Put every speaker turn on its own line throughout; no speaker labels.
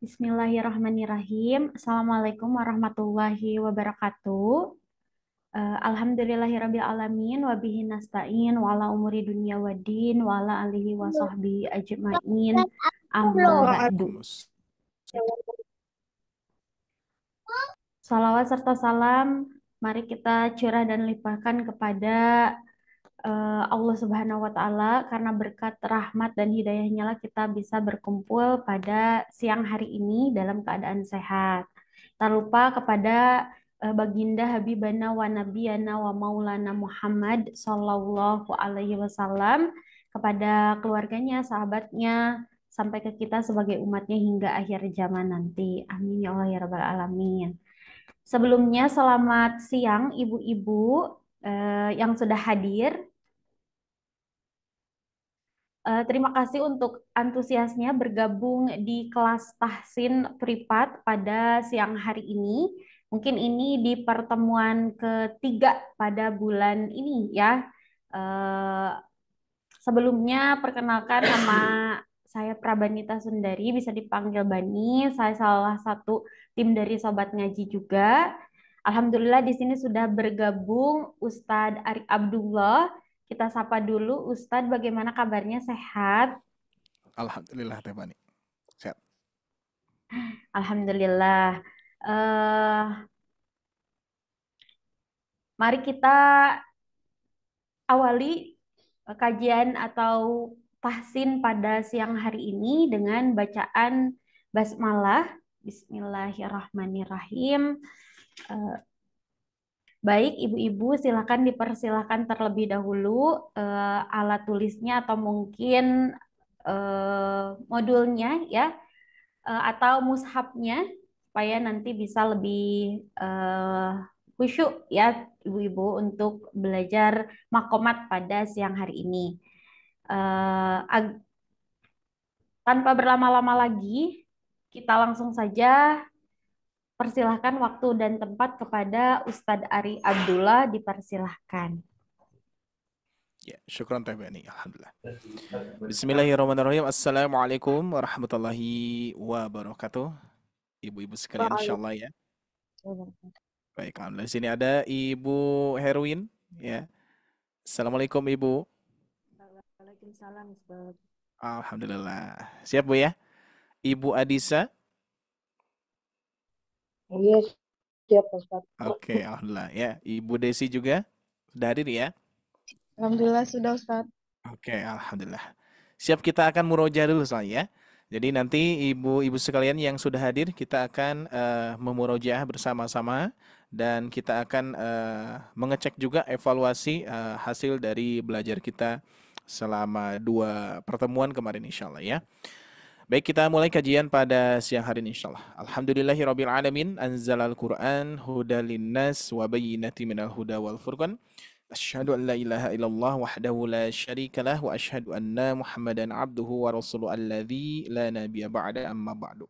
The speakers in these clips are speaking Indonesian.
Bismillahirrahmanirrahim. Assalamualaikum warahmatullahi wabarakatuh. Alhamdulillahirabbil alamin wa bihi nasta'in wa ala umuri dunya waddin wa ala alihi wa sahbihi ajmain. Amma ba'du. Salawat serta salam mari kita curah dan limpahkan kepada Allah Subhanahu wa taala, karena berkat rahmat dan hidayahnya lah kita bisa berkumpul pada siang hari ini dalam keadaan sehat. Tak lupa kepada Baginda Habibana wa Nabiyana wa Maulana Muhammad Sallallahu Alaihi Wasallam, kepada keluarganya, sahabatnya, sampai ke kita sebagai umatnya hingga akhir zaman nanti. Amin ya Allah ya Rabbal Alamin. Sebelumnya selamat siang ibu-ibu yang sudah hadir. Terima kasih untuk antusiasnya bergabung di kelas tahsin privat pada siang hari ini. Mungkin ini di pertemuan ketiga pada bulan ini ya. Eh, Sebelumnya perkenalkan, nama saya Prabanita Sundari, bisa dipanggil Bani. Saya salah satu tim dari Sobat Ngaji juga. Alhamdulillah di sini sudah bergabung Ustadz Ari Abdullah. Kita sapa dulu Ustadz, bagaimana kabarnya, sehat?
Alhamdulillah Teh Bani. Sehat.
Alhamdulillah. Eh, Mari kita awali kajian atau tahsin pada siang hari ini dengan bacaan basmalah. Bismillahirrahmanirrahim. Eh, Baik, ibu-ibu silakan dipersilakan terlebih dahulu alat tulisnya atau mungkin modulnya ya, atau mushafnya, supaya nanti bisa lebih eh, khusyuk ya ibu-ibu untuk belajar makomat pada siang hari ini. Tanpa berlama-lama lagi, kita langsung saja persilahkan waktu dan tempat kepada Ustadz Ari Abdullah, dipersilahkan.
Ya, syukran Teh Bani. Alhamdulillah. Bismillahirrahmanirrahim. Assalamualaikum warahmatullahi wabarakatuh. Ibu-ibu sekalian insyaallah ya. Baik, alhamdulillah. Di sini ada Ibu Herwin ya. Assalamualaikum Ibu.
Waalaikumsalam, Ustaz.
Alhamdulillah. Siap Bu ya? Ibu Adisa.
Iya, siap Ustaz.
Oke, alhamdulillah ya. Ibu Desi juga sudah hadir ya?
Alhamdulillah sudah Ustaz.
Oke, alhamdulillah. Siap, kita akan murojaah dulu soalnya. Jadi nanti ibu-ibu sekalian yang sudah hadir, kita akan memurojaah bersama-sama dan kita akan mengecek juga evaluasi hasil dari belajar kita selama 2 pertemuan kemarin insyaallah ya. Baik, kita mulai kajian pada siang hari ini insyaallah. Alhamdulillahirabbil alamin, anzalal Qur'an hudal linnas wa bayyinatin minal huda wal furqan. Asyhadu an la ilaha illallah wahdahu la syarika lah wa asyhadu anna Muhammadan abduhu wa rasuluhu alladzi la nabiyya ba'da amma ba'du.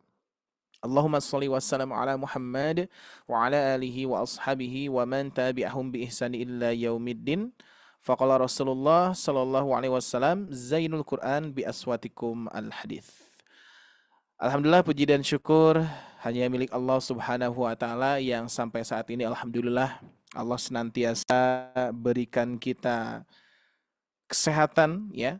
Allahumma shalli wa sallim ala Muhammad wa ala alihi wa ashabihi wa man tabi'ahum bi ihsani illa yaumiddin. Faqala Rasulullah sallallahu alaihi wasallam, zainul Qur'an bi aswatikum al hadits. Alhamdulillah, puji dan syukur hanya milik Allah Subhanahu wa taala yang sampai saat ini alhamdulillah Allah senantiasa berikan kita kesehatan ya,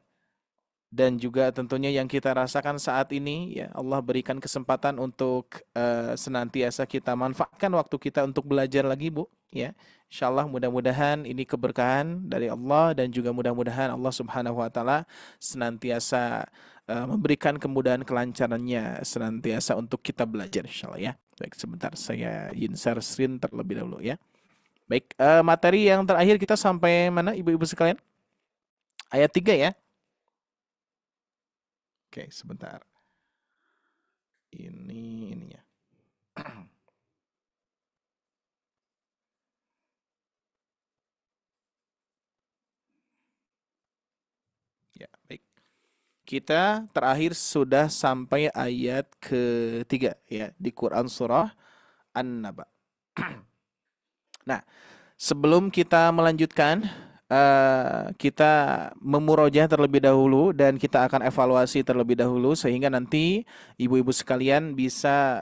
dan juga tentunya yang kita rasakan saat ini ya, Allah berikan kesempatan untuk senantiasa kita manfaatkan waktu kita untuk belajar lagi Bu ya. Insyaallah mudah-mudahan ini keberkahan dari Allah dan juga mudah-mudahan Allah Subhanahu wa taala senantiasa memberikan kemudahan kelancarannya senantiasa untuk kita belajar insyaallah ya. Baik, sebentar saya insert screen terlebih dahulu ya. Baik, materi yang terakhir kita sampai mana ibu-ibu sekalian? Ayat 3 ya. Oke, sebentar. Ininya. Ya, baik. Kita terakhir sudah sampai ayat ketiga ya di Quran surah An-Naba. Nah, sebelum kita melanjutkan, kita memurojaah terlebih dahulu dan kita akan evaluasi terlebih dahulu sehingga nanti ibu-ibu sekalian bisa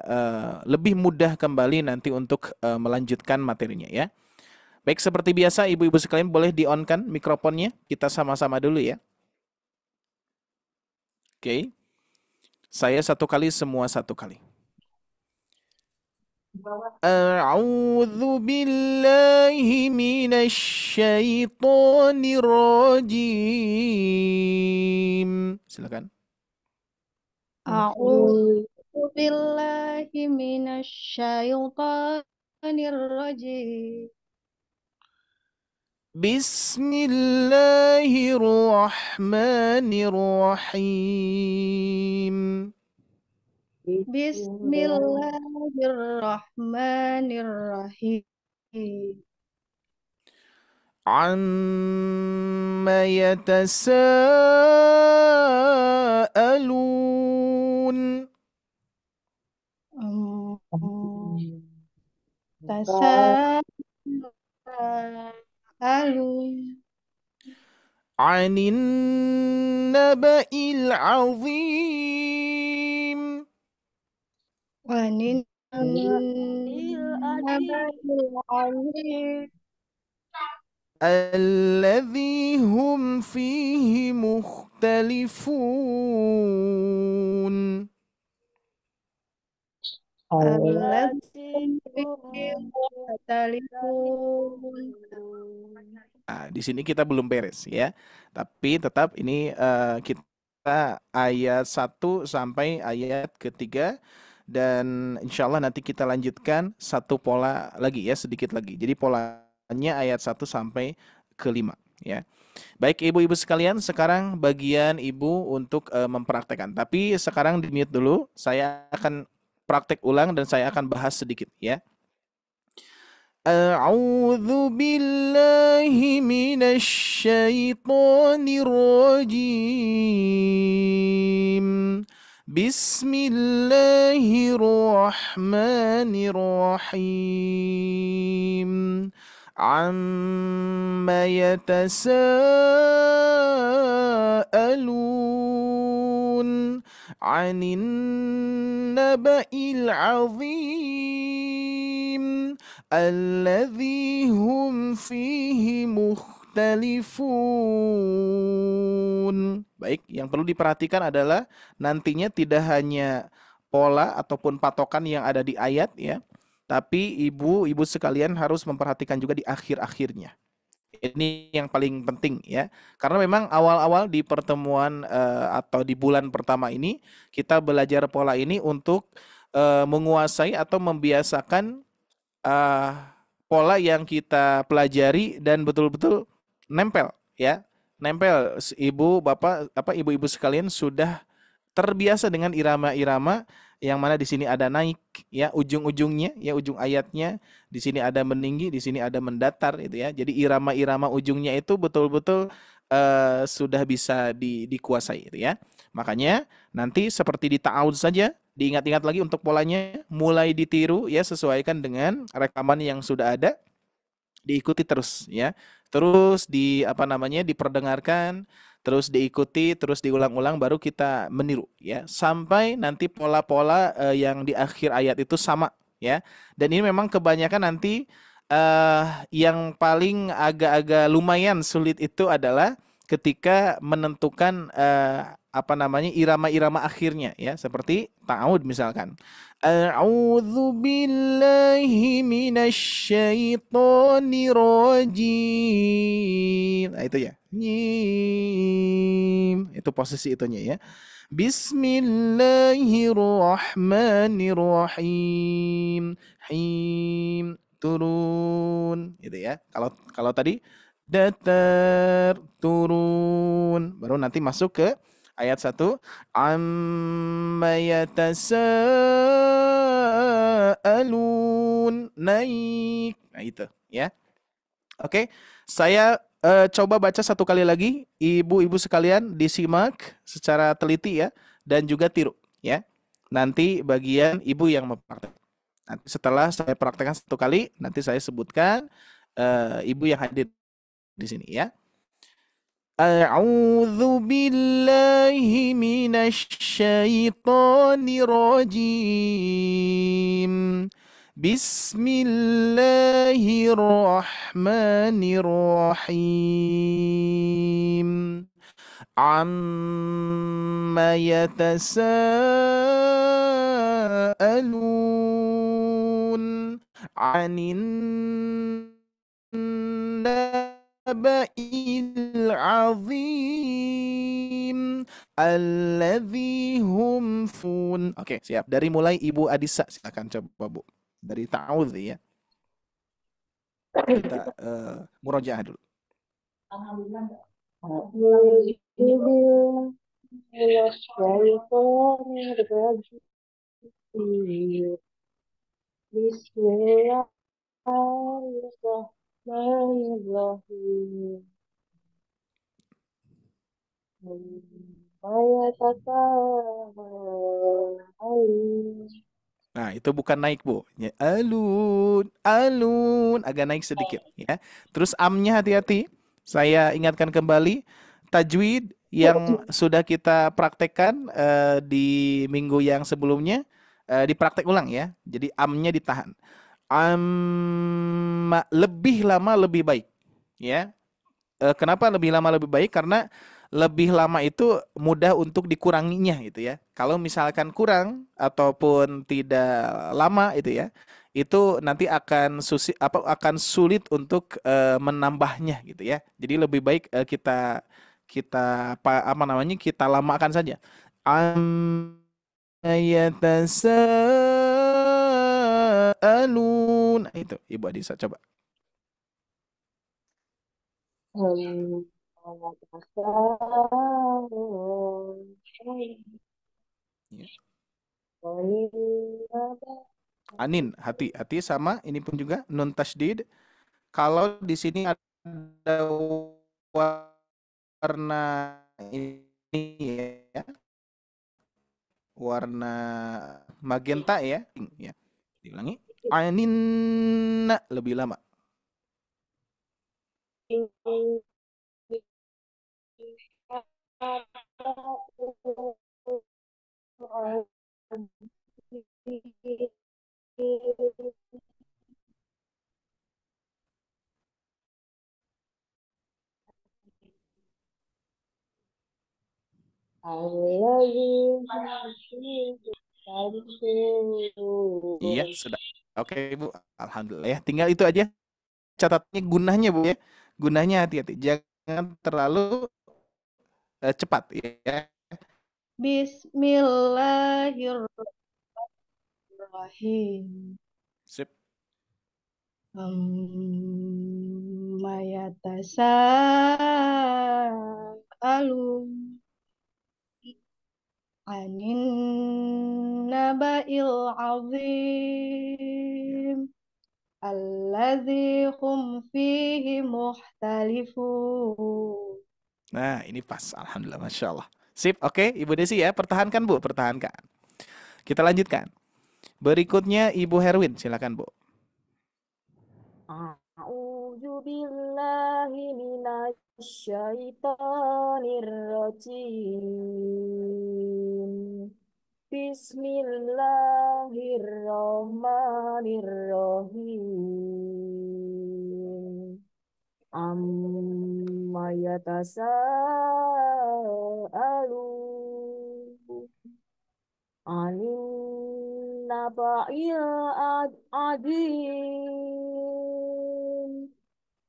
lebih mudah kembali nanti untuk melanjutkan materinya ya. Baik, seperti biasa ibu-ibu sekalian boleh di-on-kan mikrofonnya. Kita sama-sama dulu ya. Oke. Saya satu kali, semua satu kali. A'udzu billahi minasy syaithanir rajim. Silakan.
A'udzu billahi minasy syaithanir rajim.
Bismillahirrahmanirrahim.
Bismillahirrahmanirrahim.
Amma yatasaalun.
Tasa'alun.
Anin naba'il azim.
Wanin
Adil.
naba'il
الذي هم فيه مختلفون.
alladzi mukhtalifun.
Nah, di sini kita belum beres ya. Tapi tetap ini kita ayat 1 sampai ayat ketiga dan insya Allah nanti kita lanjutkan satu pola lagi ya, sedikit lagi. Jadi polanya ayat 1 sampai ke 5 ya. Baik ibu-ibu sekalian, sekarang bagian ibu untuk mempraktekkan. Tapi sekarang di mute dulu, saya akan praktek ulang dan saya akan bahas sedikit ya. A'udzu billahi minasy syaithanir rajim. Bismillahirrahmanirrahim. Amma yatasaalun 'anin naba'il 'azim alladzi hum fihi mukhtalifun. Baik, yang perlu diperhatikan adalah nantinya tidak hanya pola ataupun patokan yang ada di ayat ya, tapi ibu-ibu sekalian harus memperhatikan juga di akhir-akhirnya. Ini yang paling penting ya, karena memang awal-awal di pertemuan atau di bulan pertama ini kita belajar pola ini untuk menguasai atau membiasakan pola yang kita pelajari dan betul-betul nempel ya, nempel. Ibu bapak ibu-ibu sekalian sudah terbiasa dengan irama-irama yang mana di sini ada naik ya ujung-ujungnya ya, ujung ayatnya di sini ada meninggi, di sini ada mendatar itu ya. Jadi irama-irama ujungnya itu betul-betul sudah bisa dikuasai itu ya. Makanya nanti seperti di ta'awud saja, diingat-ingat lagi untuk polanya, mulai ditiru ya, sesuaikan dengan rekaman yang sudah ada, diikuti terus ya. Terus diperdengarkan, terus diikuti, terus diulang-ulang, baru kita meniru ya, sampai nanti pola-pola yang di akhir ayat itu sama ya. Dan ini memang kebanyakan nanti yang paling agak-agak lumayan sulit itu adalah ketika menentukan irama-irama akhirnya ya, seperti ta'awud misalkan. A'udzu billahi minasy syaithanir rajim. Nah, itu ya. Itu posisi itunya ya. Bismillahirrahmanirrahim. Him, turun gitu ya. Kalau tadi datar, turun, baru nanti masuk ke ayat 1. Amma yatasaalun, naik. Nah itu ya. Oke, saya coba baca satu kali lagi. Ibu-ibu sekalian disimak secara teliti ya, dan juga tiru ya. Nanti bagian ibu yang mempraktek. Nanti setelah saya praktekkan satu kali, nanti saya sebutkan ibu yang hadir di sini ya. A'udzu billahi minasyaitonir rajim. Bismillahirrahmanirrahim. Amma yatasaalun 'anin naba'il 'azim alladzi hum fun. Oke, siap. Dari mulai Ibu Adisa, silakan coba Bu. Dari ta'awudz ya. Kita murojaah dulu.
أعوذ بالله من الشيطان الرجيم بسم الله الرحمن الرحيم ما يتساءلون.
Nah, itu bukan naik, Bu. Ya, alun, alun, agak naik sedikit ya. Terus amnya hati-hati. Saya ingatkan kembali tajwid yang sudah kita praktekkan di minggu yang sebelumnya, dipraktek ulang ya. Jadi amnya ditahan. Lebih lama lebih baik ya. Kenapa lebih lama lebih baik? Karena lebih lama itu mudah untuk dikuranginya gitu ya. Kalau misalkan kurang ataupun tidak lama itu ya, itu nanti akan sulit untuk menambahnya gitu ya. Jadi lebih baik kita kita apa namanya, kita lamakan saja. Yatasaalun. Itu Ibu Adisa coba.
ما يتساءلون
Ya.
عن النبأ
Anin, hati-hati sama ini pun juga nun tasdid. Kalau di sini ada warna ini ya, warna magenta ya, ya. Diulangi. Anin lebih lama. Iya, sudah. Oke, Bu. Alhamdulillah ya. Tinggal itu aja catatnya gunanya, Bu ya. Gunanya hati-hati. Jangan terlalu cepat ya.
Bismillahirrahmanirrahim.
Sip.
Amma yatasaalun anin naba'il azim alladzi hum fihi mukhtalifun.
Nah, ini pas. Alhamdulillah, Masya Allah. Sip, oke. Ibu Desi ya, pertahankan Bu, pertahankan. Kita lanjutkan. Berikutnya Ibu Herwin, silakan Bu.
A'udzu billahi minasyaitonir rajim. Bismillahirrahmanirrahim. Amma yatasaalun anin naba'il adim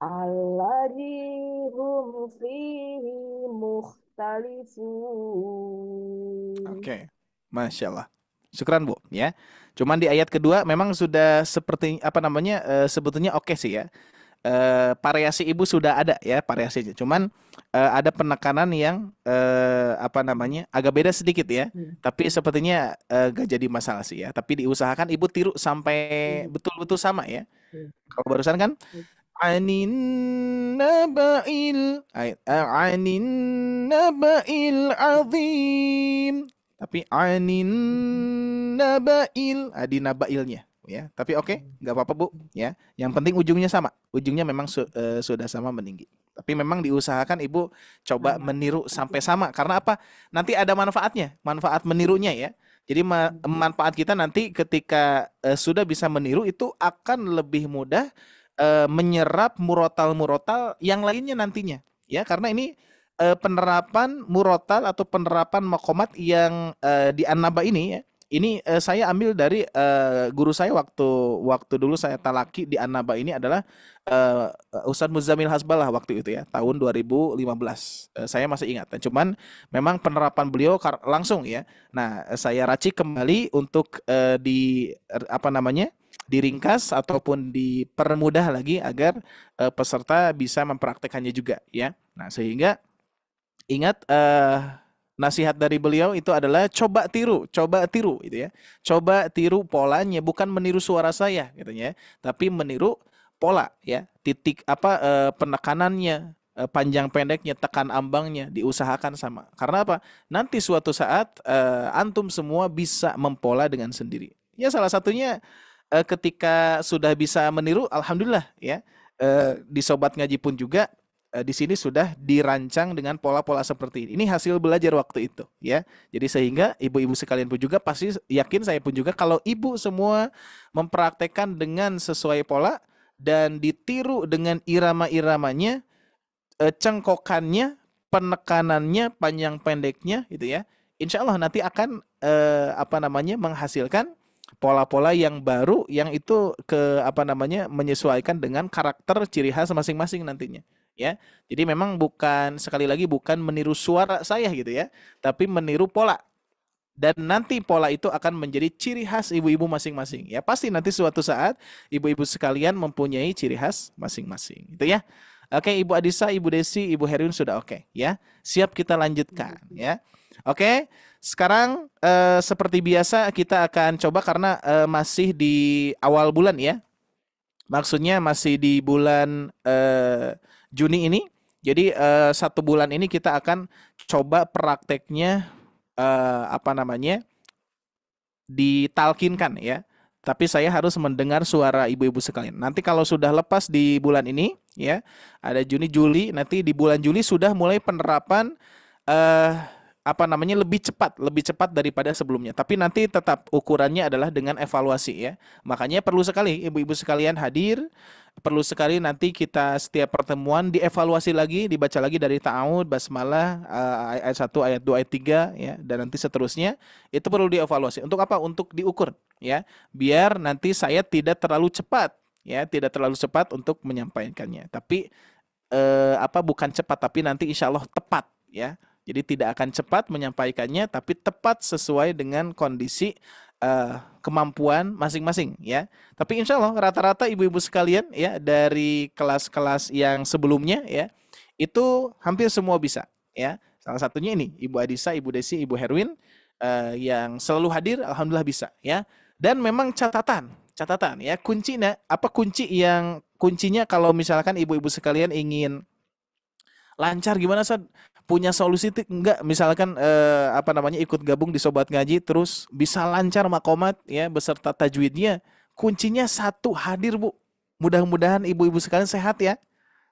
alladzi hum fihi mukhtalifun.
Oke, Masya Allah. Syukran Bu ya. Cuman di ayat kedua memang sudah seperti apa namanya, sebetulnya oke sih ya. Variasi Ibu sudah ada ya variasinya. Cuman ada penekanan yang apa namanya, agak beda sedikit ya. Tapi sepertinya gak jadi masalah sih ya. Tapi diusahakan Ibu tiru sampai betul-betul sama ya. Kalau barusan kan anin naba'il azim. Tapi anin naba'il, di nabailnya ya. Tapi oke, nggak apa-apa Bu ya. Yang penting ujungnya sama. Ujungnya memang sudah sama meninggi. Tapi memang diusahakan Ibu coba meniru sampai sama. Karena apa? Nanti ada manfaatnya, manfaat menirunya ya. Jadi manfaat kita nanti ketika sudah bisa meniru itu akan lebih mudah menyerap murotal-murotal yang lainnya nantinya. Ya, karena ini penerapan murotal atau penerapan makomat yang di An-Naba ini ya. Ini saya ambil dari guru saya waktu dulu saya talaki di An-Naba ini adalah Ustadz Muzammil Hasbalah waktu itu ya, tahun 2015. Saya masih ingat. Cuman memang penerapan beliau langsung ya. Nah, saya racik kembali untuk diringkas ataupun dipermudah lagi agar peserta bisa mempraktekannya juga ya. Nah, sehingga ingat nasihat dari beliau itu adalah coba tiru gitu ya. Coba tiru polanya, bukan meniru suara saya katanya, tapi meniru pola ya. Titik penekanannya, panjang pendeknya, tekan ambangnya diusahakan sama. Karena apa? Nanti suatu saat antum semua bisa mempola dengan sendiri. Ya salah satunya ketika sudah bisa meniru, alhamdulillah ya. Di Sobat Ngaji pun juga di sini sudah dirancang dengan pola-pola seperti ini. Ini hasil belajar waktu itu ya. Jadi sehingga ibu-ibu sekalian pun juga pasti yakin, saya pun juga, kalau ibu semua mempraktekkan dengan sesuai pola dan ditiru dengan irama-iramanya, cengkokannya, penekanannya, panjang pendeknya gitu ya. Insya Allah nanti akan menghasilkan pola-pola yang baru yang itu menyesuaikan dengan karakter ciri khas masing-masing nantinya. Ya, jadi memang sekali lagi bukan meniru suara saya gitu ya, tapi meniru pola. Dan nanti pola itu akan menjadi ciri khas ibu-ibu masing-masing. Ya, pasti nanti suatu saat ibu-ibu sekalian mempunyai ciri khas masing-masing. Gitu ya. Oke, Ibu Adisa, Ibu Desi, Ibu Herwin sudah oke ya. Siap, kita lanjutkan ya. Oke, sekarang seperti biasa kita akan coba karena masih di awal bulan ya. Maksudnya masih di bulan Juni ini. Jadi 1 bulan ini kita akan coba prakteknya ditalkinkan ya. Tapi saya harus mendengar suara ibu-ibu sekalian. Nanti kalau sudah lepas di bulan ini ya, ada Juni, Juli, nanti di bulan Juli sudah mulai penerapan lebih cepat daripada sebelumnya. Tapi nanti tetap ukurannya adalah dengan evaluasi ya. Makanya perlu sekali ibu-ibu sekalian hadir, perlu sekali nanti kita setiap pertemuan dievaluasi lagi, dibaca lagi dari ta'awud, basmalah, ayat 1, ayat 2, ayat 3 ya, dan nanti seterusnya. Itu perlu dievaluasi. Untuk apa? Untuk diukur ya. Biar nanti saya tidak terlalu cepat ya, tidak terlalu cepat untuk menyampaikannya. Tapi bukan cepat, tapi nanti insya Allah tepat ya. Jadi tidak akan cepat menyampaikannya, tapi tepat sesuai dengan kondisi kemampuan masing-masing ya. Tapi insya Allah rata-rata ibu-ibu sekalian ya, dari kelas-kelas yang sebelumnya ya, itu hampir semua bisa ya. Salah satunya ini Ibu Adisa, Ibu Desi, Ibu Herwin yang selalu hadir, alhamdulillah bisa ya. Dan memang catatan ya, kuncinya kalau misalkan ibu-ibu sekalian ingin lancar gimana Ustaz? Punya solusi enggak? Misalkan ikut gabung di Sobat Ngaji terus bisa lancar makomat ya beserta tajwidnya. Kuncinya satu, hadir Bu. Mudah-mudahan ibu-ibu sekalian sehat ya.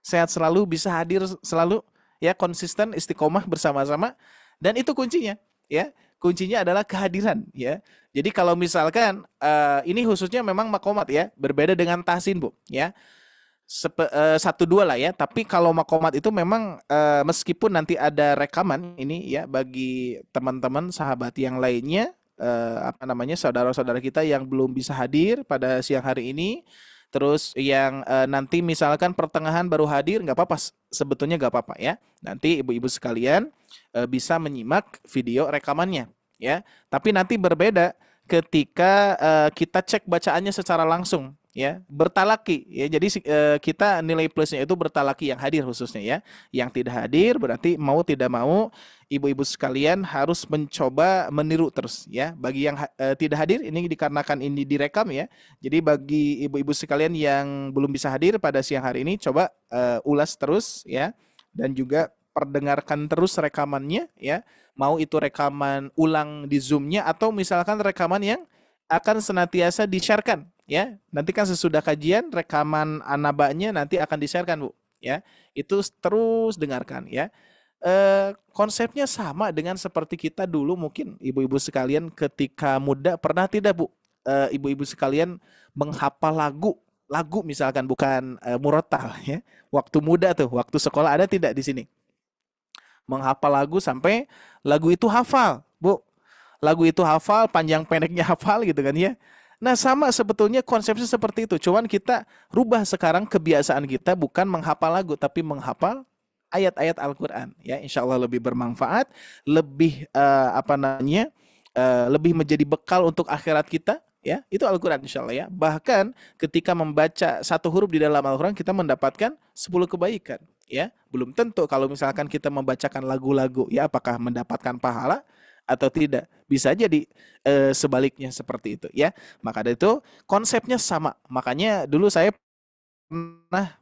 Sehat selalu, bisa hadir selalu ya, konsisten istiqomah bersama-sama, dan itu kuncinya ya. Kuncinya adalah kehadiran ya. Jadi kalau misalkan ini khususnya memang makomat ya, berbeda dengan tahsin Bu ya. 1-2 lah ya. Tapi kalau makomat itu memang meskipun nanti ada rekaman ini ya, bagi teman-teman sahabat yang lainnya, saudara-saudara kita yang belum bisa hadir pada siang hari ini, terus yang nanti misalkan pertengahan baru hadir, nggak apa-apa, sebetulnya nggak apa-apa ya. Nanti ibu-ibu sekalian bisa menyimak video rekamannya ya. Tapi nanti berbeda ketika kita cek bacaannya secara langsung ya, bertalaki ya. Jadi kita nilai plusnya itu bertalaki yang hadir khususnya ya. Yang tidak hadir berarti mau tidak mau ibu-ibu sekalian harus mencoba meniru terus ya. Bagi yang tidak hadir ini dikarenakan ini direkam ya. Jadi bagi ibu-ibu sekalian yang belum bisa hadir pada siang hari ini, coba ulas terus ya, dan juga perdengarkan terus rekamannya ya. Mau itu rekaman ulang di Zoom-nya atau misalkan rekaman yang akan senantiasa di-sharekan ya. Nanti kan sesudah kajian rekaman anabanya nanti akan di-sharekan Bu ya. Itu terus dengarkan ya. Konsepnya sama dengan seperti kita dulu mungkin ibu-ibu sekalian ketika muda pernah tidak Bu? Ibu-ibu sekalian menghafal lagu misalkan bukan murotal ya. Waktu muda tuh, waktu sekolah ada tidak di sini? Menghafal lagu sampai lagu itu hafal, Bu. Lagu itu hafal, panjang pendeknya hafal gitu kan ya. Nah sama sebetulnya konsepnya seperti itu. Cuman kita rubah sekarang kebiasaan kita bukan menghafal lagu tapi menghafal ayat-ayat Al-Quran. Ya, insya Allah lebih bermanfaat, lebih lebih menjadi bekal untuk akhirat kita. Ya, itu Al-Quran insya Allah ya. Bahkan ketika membaca satu huruf di dalam Al-Quran kita mendapatkan 10 kebaikan. Ya, belum tentu kalau misalkan kita membacakan lagu-lagu, ya apakah mendapatkan pahala atau tidak. Bisa jadi sebaliknya seperti itu ya. Maka dari itu konsepnya sama. Makanya dulu saya pernah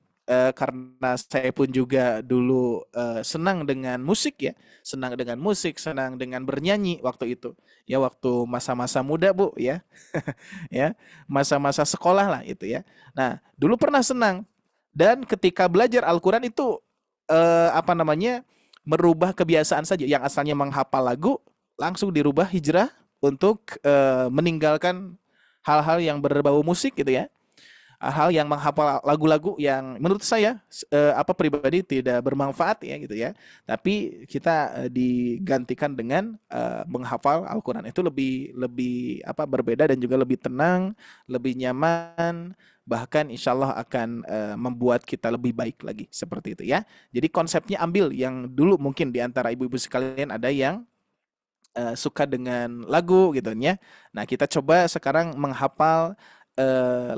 karena saya pun juga dulu senang dengan musik ya, senang dengan musik, senang dengan bernyanyi waktu itu. Ya waktu masa-masa muda Bu ya. Ya, masa-masa sekolah lah itu ya. Nah, dulu pernah senang dan ketika belajar Al-Qur'an itu merubah kebiasaan saja yang asalnya menghafal lagu langsung dirubah hijrah untuk meninggalkan hal-hal yang berbau musik gitu ya. Hal yang menghafal lagu-lagu yang menurut saya pribadi tidak bermanfaat ya gitu ya. Tapi kita digantikan dengan menghafal Al-Qur'an itu lebih berbeda dan juga lebih tenang, lebih nyaman, bahkan insya Allah akan membuat kita lebih baik lagi seperti itu ya. Jadi konsepnya ambil yang dulu mungkin di antara ibu-ibu sekalian ada yang suka dengan lagu gitu ya. Nah, kita coba sekarang menghafal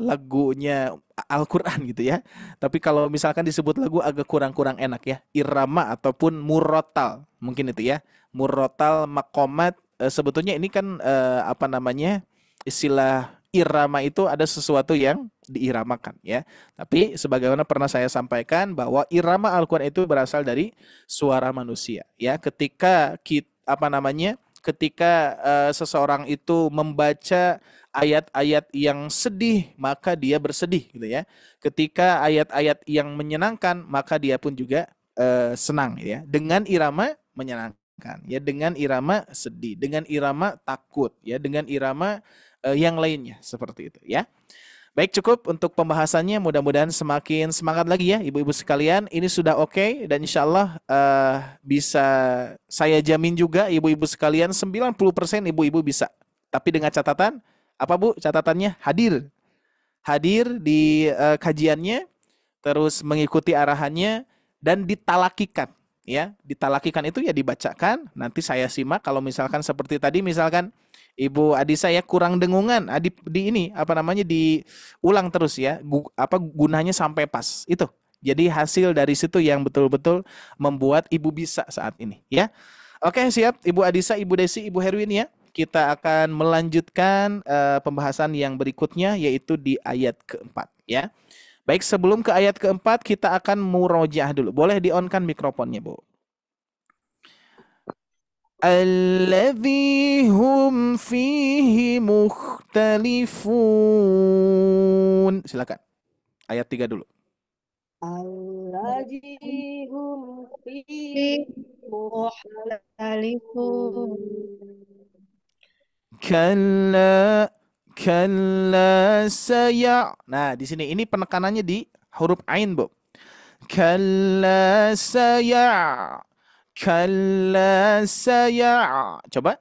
lagunya Al-Qur'an gitu ya. Tapi kalau misalkan disebut lagu agak kurang-kurang enak ya. Irama ataupun murotal, mungkin itu ya. Murotal, makomat, sebetulnya ini kan istilah irama itu ada sesuatu yang diiramakan ya. Tapi sebagaimana pernah saya sampaikan bahwa irama Al-Qur'an itu berasal dari suara manusia ya. Ketika ketika seseorang itu membaca ayat-ayat yang sedih, maka dia bersedih gitu ya. Ketika ayat-ayat yang menyenangkan, maka dia pun juga senang ya. Dengan irama menyenangkan ya, dengan irama sedih, dengan irama takut ya, dengan irama yang lainnya seperti itu ya. Baik, cukup untuk pembahasannya. Mudah-mudahan semakin semangat lagi ya ibu-ibu sekalian. Ini sudah oke dan insya Allah bisa saya jamin juga ibu-ibu sekalian 90% ibu-ibu bisa. Tapi dengan catatan, apa Bu catatannya? Hadir di kajiannya, terus mengikuti arahannya dan ditalakikan. Ya, ditalakikan itu ya dibacakan, nanti saya simak. Kalau misalkan seperti tadi misalkan Ibu Adisa ya kurang dengungan, diulang terus ya, gunanya sampai pas itu. Jadi hasil dari situ yang betul-betul membuat Ibu bisa saat ini ya. Oke, siap Ibu Adisa, Ibu Desi, Ibu Herwin ya. Kita akan melanjutkan pembahasan yang berikutnya yaitu di ayat keempat ya. Baik, sebelum ke ayat keempat kita akan murojaah dulu. Boleh di-on-kan mikrofonnya Bu. Alladzi hum fihi mukhtalifun. Silakan. Ayat 3 dulu.
Alladzi hum
Fi
fihi
mukhtalifun.
Kalla saya. Nah, di sini ini penekanannya di huruf ain, Bu. Kalla saya. Coba.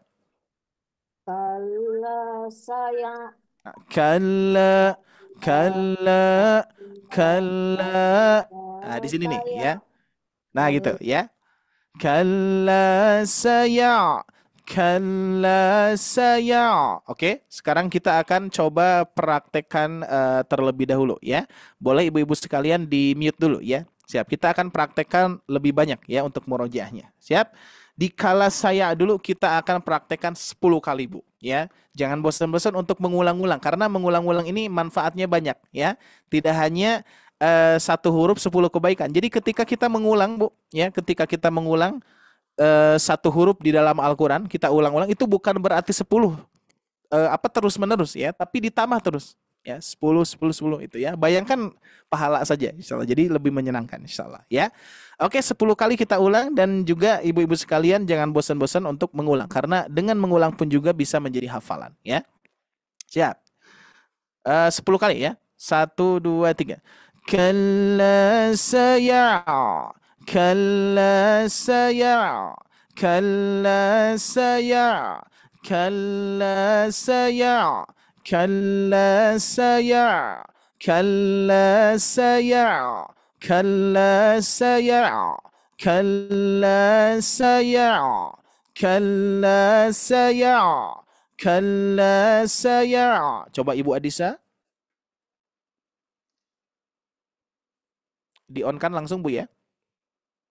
Kalla saya.
Kalla. Nah, di sini nih ya. Nah, gitu ya. Kalla saya. Oke, sekarang kita akan coba praktekkan terlebih dahulu ya. Boleh ibu-ibu sekalian di mute dulu ya. Siap, kita akan praktekkan lebih banyak ya untuk murojaahnya. Siap? Di kala saya dulu kita akan praktekkan 10 kali Bu ya. Jangan bosan-bosan untuk mengulang-ulang karena mengulang-ulang ini manfaatnya banyak ya. Tidak hanya satu huruf 10 kebaikan. Jadi ketika kita mengulang Bu ya, ketika kita mengulang satu huruf di dalam Al-Qur'an, kita ulang-ulang itu bukan berarti 10 terus-menerus ya, tapi ditambah terus Ya, 10 10 10 itu ya. Bayangkan pahala saja insyaallah. Jadi lebih menyenangkan insyaallah ya. Oke, 10 kali kita ulang dan juga ibu-ibu sekalian jangan bosan-bosan untuk mengulang karena dengan mengulang pun juga bisa menjadi hafalan ya. Siap. 10 kali ya. 1 2 3. Kalla saya. Kalla saya. Kalla saya. Kalla saya. Kalla saya. Kalla saya. Kalla saya. Kalla saya. Kalla saya. Kalla saya. Coba Ibu Adisa, di-on-kan langsung Bu ya,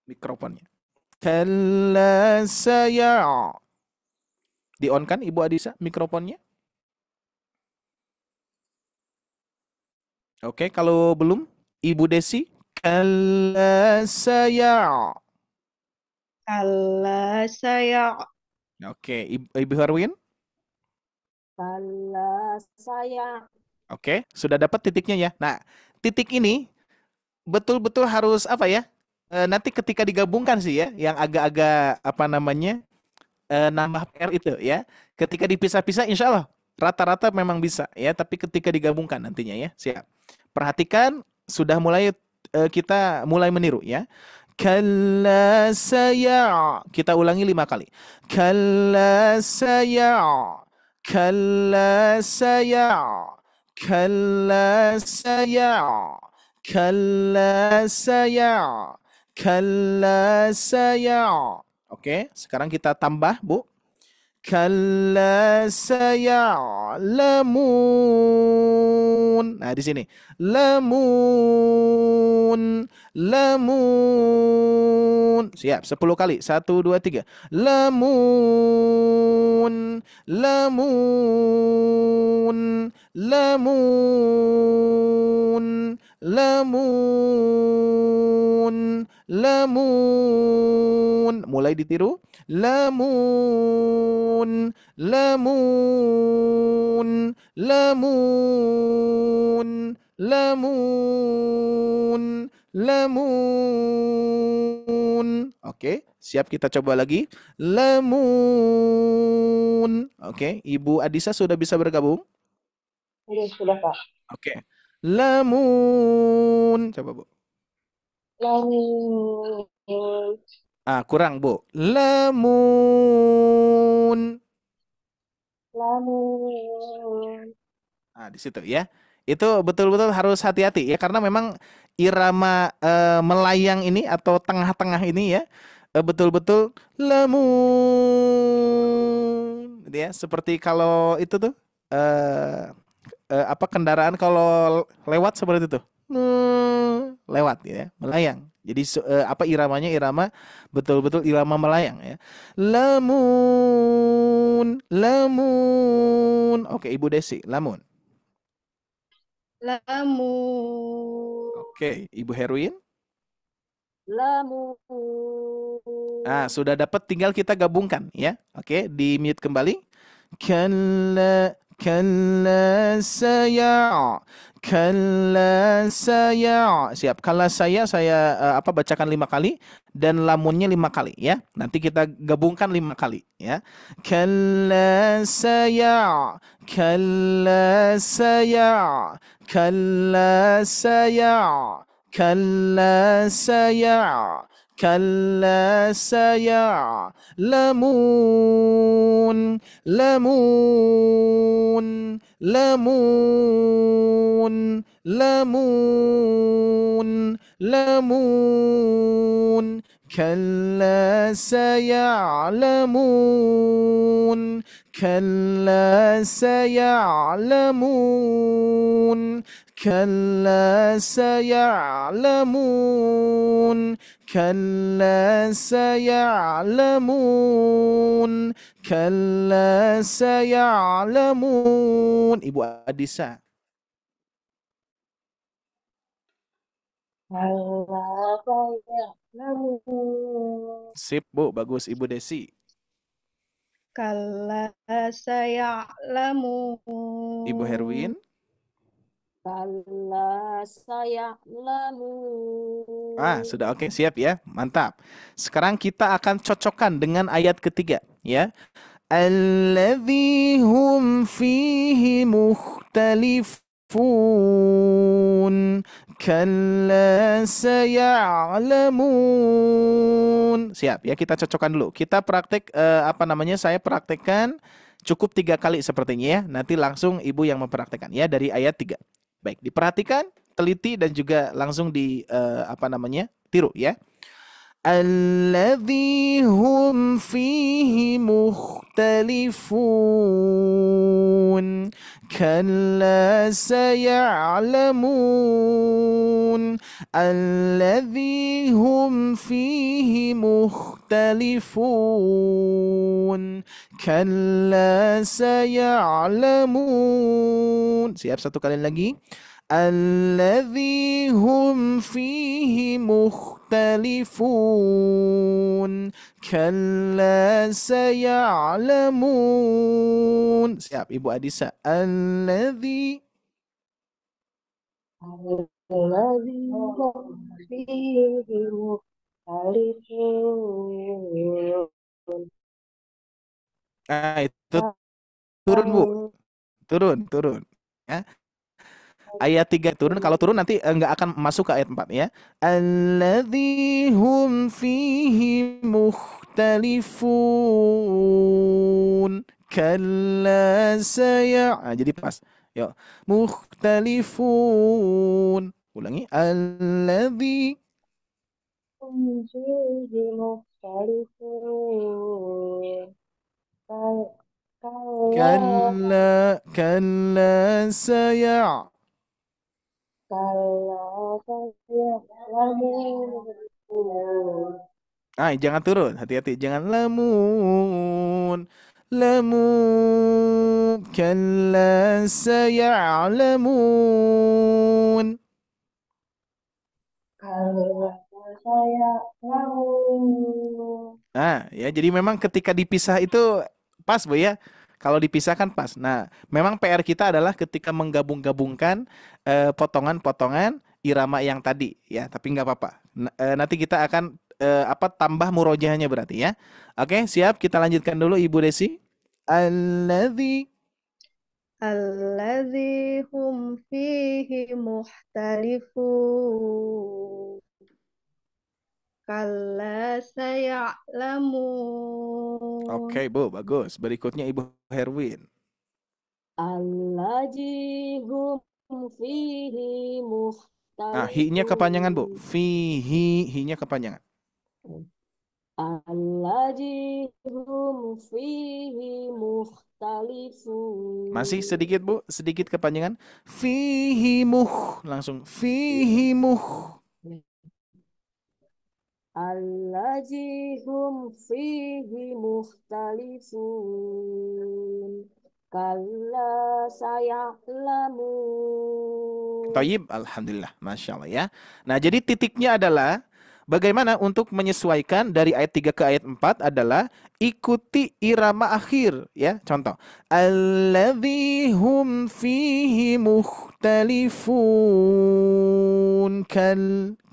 mikrofonnya. Kalla saya. Di-on-kan Ibu Adisa mikrofonnya? Oke, kalau belum, Ibu Desi. Kalla saya.
Kalla saya.
Oke, Ibu Herwin.
Kalla saya.
Oke, sudah dapat titiknya ya. Nah, titik ini betul-betul harus apa ya? Nanti ketika digabungkan sih ya, yang agak-agak apa namanya, nambah PR itu ya. Ketika dipisah-pisah, insya Allah rata-rata memang bisa ya. Tapi ketika digabungkan nantinya ya, siap. Perhatikan, sudah mulai kita mulai meniru ya. Kalla saya. Kita ulangi 5 kali. Kalla saya. Kalla saya. Kalla saya. Kalla saya. Kalla saya. Oke, sekarang kita tambah, Bu. Kalla sayalamun. Nah, di sini. Lamun. Lamun. Siap, 10 kali. 1 2 3. Lamun. Lamun. Lamun. Lamun. Lamun. Mulai ditiru. Lamun, lamun, lamun, lamun, lamun. Oke, siap kita coba lagi. Lamun. Oke, Ibu Adisa sudah bisa bergabung?
Sudah, Pak.
Oke. Lamun. Coba, Bu.
Lamun.
Kurang, Bu. Lamun.
Lamun.
Di situ ya. Itu betul-betul harus hati-hati ya karena memang irama melayang ini atau tengah-tengah ini ya betul-betul lamun gitu ya. Seperti kalau itu tuh apa kendaraan kalau lewat seperti itu. Lewat ya, melayang. Jadi apa iramanya irama betul-betul irama melayang ya. Lamun, lamun. Oke, Ibu Desi, lamun.
Lamun.
Oke, Ibu Herwin.
Lamun.
Sudah dapat, tinggal kita gabungkan ya. Oke, di mute kembali. Kalla, kalla saya. Kalla saya. Siap. Kalla saya apa bacakan 5 kali dan lamunnya 5 kali ya. Nanti kita gabungkan 5 kali ya. Kalla saya. Kalla saya. Kalla saya. Kalla saya. Kalla saya. Lamun. Lamun. Lamun. Lamun. Lamun. Kalla sayalamun. Kalla sayalamun. Kalla sayalamun. Kalla sayalamun. Kalla sayalamun. Ibu Adisa.
Kalla sayalamun.
Sip, Bu. Bagus, Ibu Desi.
Kalla sayalamun.
Ibu Herwin.
kalla saya'lamun.
Sudah oke, siap ya. Mantap. Sekarang kita akan cocokkan dengan ayat ketiga, ya. Alladzi hum fihi mukhtalifun kalla saya'lamun. Siap ya, kita cocokkan dulu. Kita praktek saya praktekkan cukup 3 kali sepertinya ya. Nanti langsung ibu yang mempraktekkan ya dari ayat 3. Baik, diperhatikan, teliti dan juga langsung tiru ya. Alladzi hum fihi mukhtalifun kalla saya'lamun. Alladzi hum fihi mukhtalifun kalla saya'lamun. Siap, satu kali lagi. Alladzi hum fihi mukhtalifun kalla saya'lamun. Siap, Ibu Adisa. Alladzi
Alladzi hum fihi mukhtalifun.
itu turun, Bu. Turun. Ya. Ayat 3 turun, kalau turun nanti nggak akan masuk ke ayat 4 ya. Alladzi hum fihi mukhtalifun kalla jadi pas. Yuk, mukhtalifun. Ulangi. Alladzi
Hum fihi mukhtalifun. Kalla
kalla
kalla saya'lamun.
jangan turun, hati-hati, jangan lamun kalla saya'lamun.
Kalla saya'lamun.
Ya jadi memang ketika dipisah itu pas, Bu ya. Kalau dipisahkan pas. Nah, memang PR kita adalah ketika menggabung-gabungkan potongan-potongan irama yang tadi ya, tapi nggak apa-apa. Nanti kita akan tambah murojaahnya berarti ya. Oke, siap. Kita lanjutkan dulu Ibu Desi. Alladzi
Alladzi hum fihi mukhtalifun. Kalla saya'lamun.
Oke, Bu, bagus. Berikutnya Ibu Herwin.
Alladzi hum fihi
Hi-nya kepanjangan, Bu.
mukhtalifun.
Hi-nya kepanjangan.
Alladzi hum fihi mukhtalifun.
Masih sedikit, Bu, sedikit kepanjangan. Langsung fihimuh.
Alladzi hum fihi mukhtalifun. Kalla saya'lamun.
Thayyib, alhamdulillah, masya Allah ya. Nah, jadi titiknya adalah bagaimana untuk menyesuaikan dari ayat 3 ke ayat 4 adalah ikuti irama akhir ya. Contoh, alladzi hum fihi mukhtalifun kan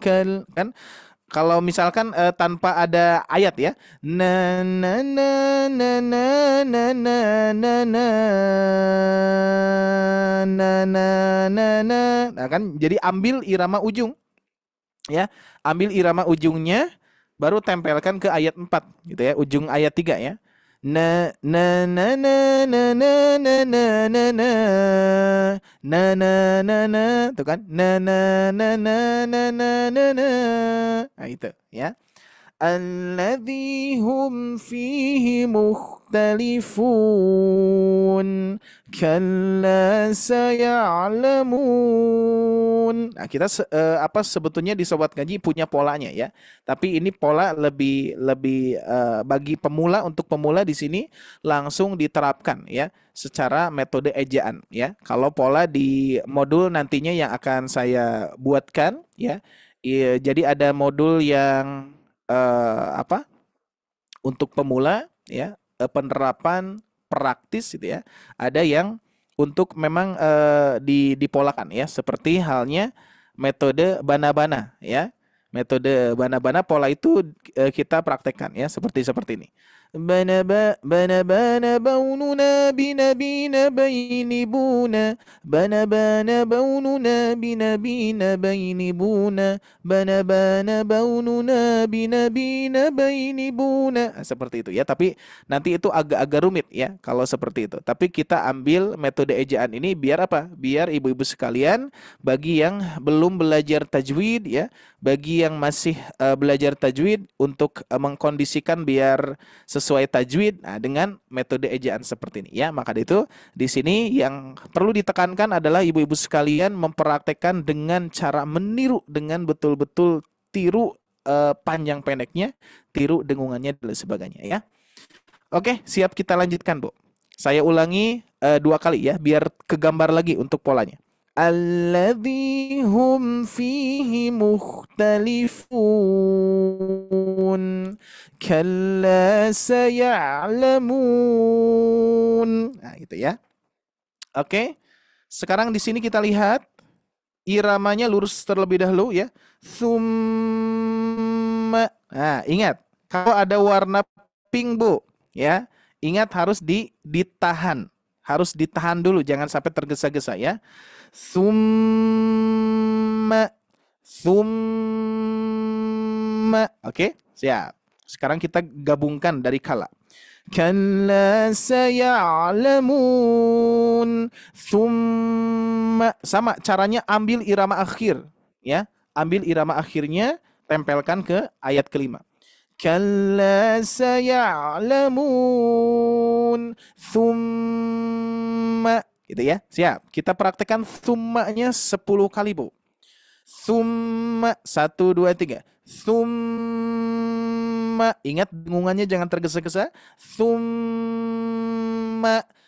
kalau misalkan tanpa ada ayat ya, na na na na na na na na na na na na na, nah kan jadi ambil irama ujung ya, ambil irama ujungnya baru tempelkan ke ayat 4 gitu ya, ujung ayat 3 ya. Na na na na na na na na na na na na na na tuh kan, na na na na na na na na, nah itu ya. Alladzi hum fihi mukhtalifun kalla saya'lamun. Nah, kita sebetulnya di Sobat Ngaji punya polanya ya. Tapi ini pola lebih bagi pemula, untuk pemula di sini langsung diterapkan ya secara metode ejaan ya. Kalau pola di modul nantinya yang akan saya buatkan ya. Jadi ada modul yang untuk pemula ya, penerapan praktis gitu ya. Ada yang untuk memang dipolakan ya, seperti halnya metode bana-bana ya. Metode bana-bana pola itu kita praktekkan ya, seperti ini. Bana baununa binabina baini buna, bana baununa binabina baini buna, bana baununa binabina baini buna. Seperti itu ya, tapi nanti itu agak rumit ya kalau seperti itu. Tapi kita ambil metode ejaan ini biar apa? Biar ibu-ibu sekalian, bagi yang belum belajar tajwid ya, bagi yang masih belajar tajwid, untuk mengkondisikan biar sesuai tajwid dengan metode ejaan seperti ini ya. Maka itu di sini yang perlu ditekankan adalah ibu-ibu sekalian mempraktekkan dengan cara meniru, dengan betul-betul tiru panjang pendeknya, tiru dengungannya dan sebagainya ya. Oke, siap, kita lanjutkan, Bu. Saya ulangi 2 kali ya, biar kegambar lagi untuk polanya. Alladzi hum fihi mukhtalifun, kalla saya'lamun. Nah, itu ya. Oke. Sekarang di sini kita lihat iramanya lurus terlebih dahulu ya. Summa. Nah, ingat, kalau ada warna pink, Bu, ya, ingat harus ditahan. Harus ditahan dulu, jangan sampai tergesa-gesa ya. Summa. Oke, siap. Sekarang kita gabungkan dari kala. Kalla saya'lamun. Summa. Sama caranya, ambil irama akhir ya. Ambil irama akhirnya, tempelkan ke ayat kelima. Kalla saya'lamun. Summa. Gitu ya. Siap. Kita praktekkan summanya 10 kali, Bu. Summa. 1, 2, 3. Summa. Ingat dengungannya jangan tergesa-gesa. Summa.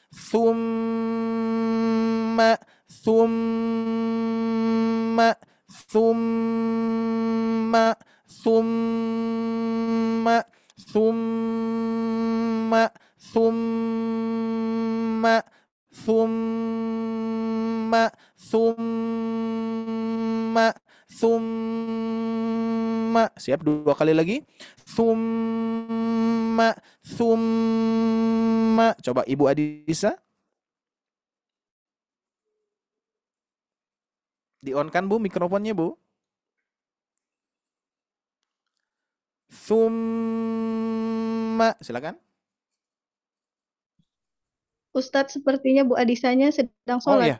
Summa. Summa. Summa. Summa. Summa. Summa. Summa. Summa. Summa. Siap, 2 kali lagi. Summa. Summa. Coba Ibu Adisa. Di-on-kan, Bu, mikrofonnya, Bu. Summa. Silakan.
Ustadz, sepertinya Bu Adisanya sedang
Oh
sholat.
iya.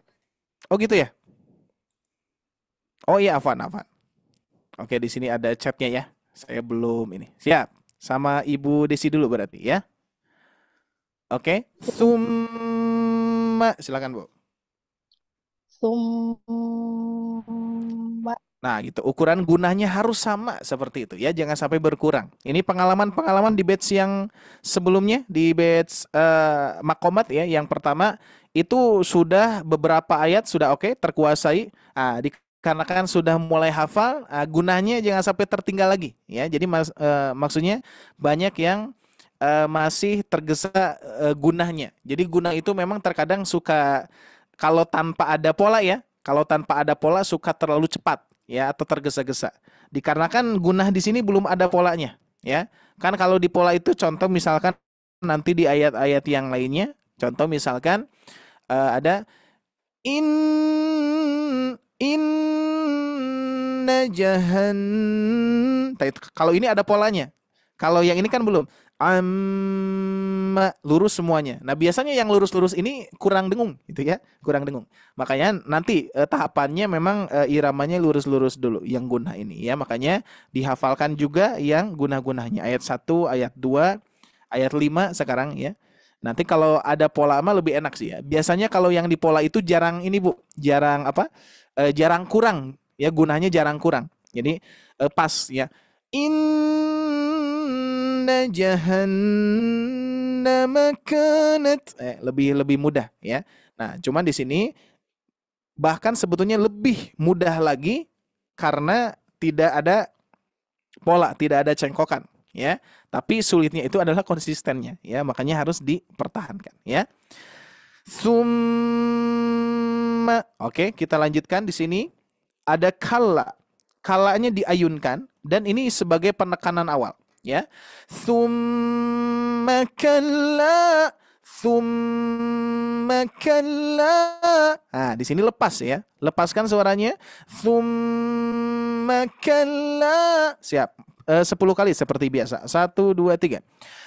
Oh gitu ya. Oh iya, Afan. Oke, di sini ada chatnya ya. Saya belum ini. Siap. Sama Ibu Desi dulu berarti ya. Oke. Summa. Silakan, Bu.
Summa.
Nah, gitu. Ukuran gunanya harus sama seperti itu ya. Jangan sampai berkurang. Ini pengalaman-pengalaman di batch yang sebelumnya, di batch Makomat ya. Yang pertama itu sudah beberapa ayat sudah oke, terkuasai. Dikarenakan sudah mulai hafal, gunanya jangan sampai tertinggal lagi ya. Jadi maksudnya banyak yang masih tergesa gunahnya. Jadi gunah itu memang terkadang suka, kalau tanpa ada pola ya, kalau tanpa ada pola suka terlalu cepat ya, atau tergesa-gesa. Dikarenakan gunah di sini belum ada polanya ya. Kan kalau di pola itu, contoh misalkan nanti di ayat-ayat yang lainnya, contoh misalkan ada inna kalau ini ada polanya. Kalau yang ini kan belum. Amma, lurus semuanya. Nah, biasanya yang lurus-lurus ini kurang dengung gitu ya, kurang dengung. Makanya nanti tahapannya memang iramanya lurus-lurus dulu yang gunah ini ya. Makanya dihafalkan juga yang gunah-gunahnya. Ayat 1, ayat 2, ayat 5 sekarang ya. Nanti kalau ada pola mah lebih enak sih ya. Biasanya kalau yang di pola itu jarang ini, Bu. Jarang jarang kurang ya, gunanya jarang kurang. Jadi pas ya. Inna jahannama kanat, lebih mudah ya. Nah, cuman di sini bahkan sebetulnya lebih mudah lagi karena tidak ada pola, tidak ada cengkokan ya. Tapi sulitnya itu adalah konsistennya ya, makanya harus dipertahankan ya. Summa. Oke, kita lanjutkan di sini. Ada kalla. Kallanya diayunkan dan ini sebagai penekanan awal, ya. Summa kalla, summa kalla. Nah, di sini lepas ya. Lepaskan suaranya. Summa kalla. Siap. 10 kali seperti biasa. 1 2 3.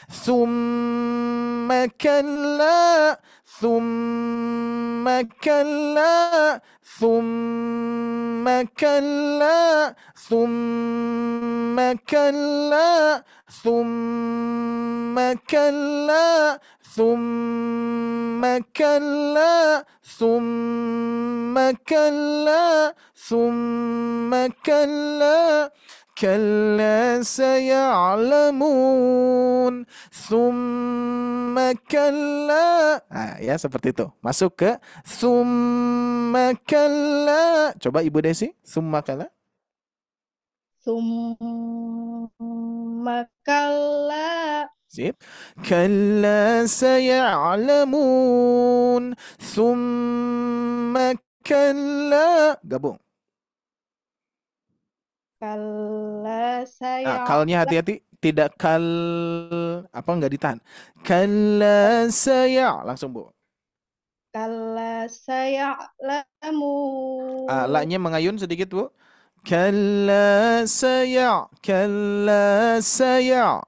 Summa kalla, summa kalla, summa kalla, summa kalla, summa kalla, summa kalla, summa kalla, summa kalla. كلا سيعلمون ثم كلا. Nah, ya seperti itu. Masuk ke summa kalla. Coba Ibu Desi, summa kalla.
Summa kalla.
Sip. Kalla sayalamun. Summa kalla. Gabung.
Kalla saya
Kalnya hati-hati. Tidak kal. Apa nggak ditahan. Kalla saya. Langsung Bu.
kalla saya lamun.
La-nya mengayun sedikit Bu. Kalla saya. Kalla saya.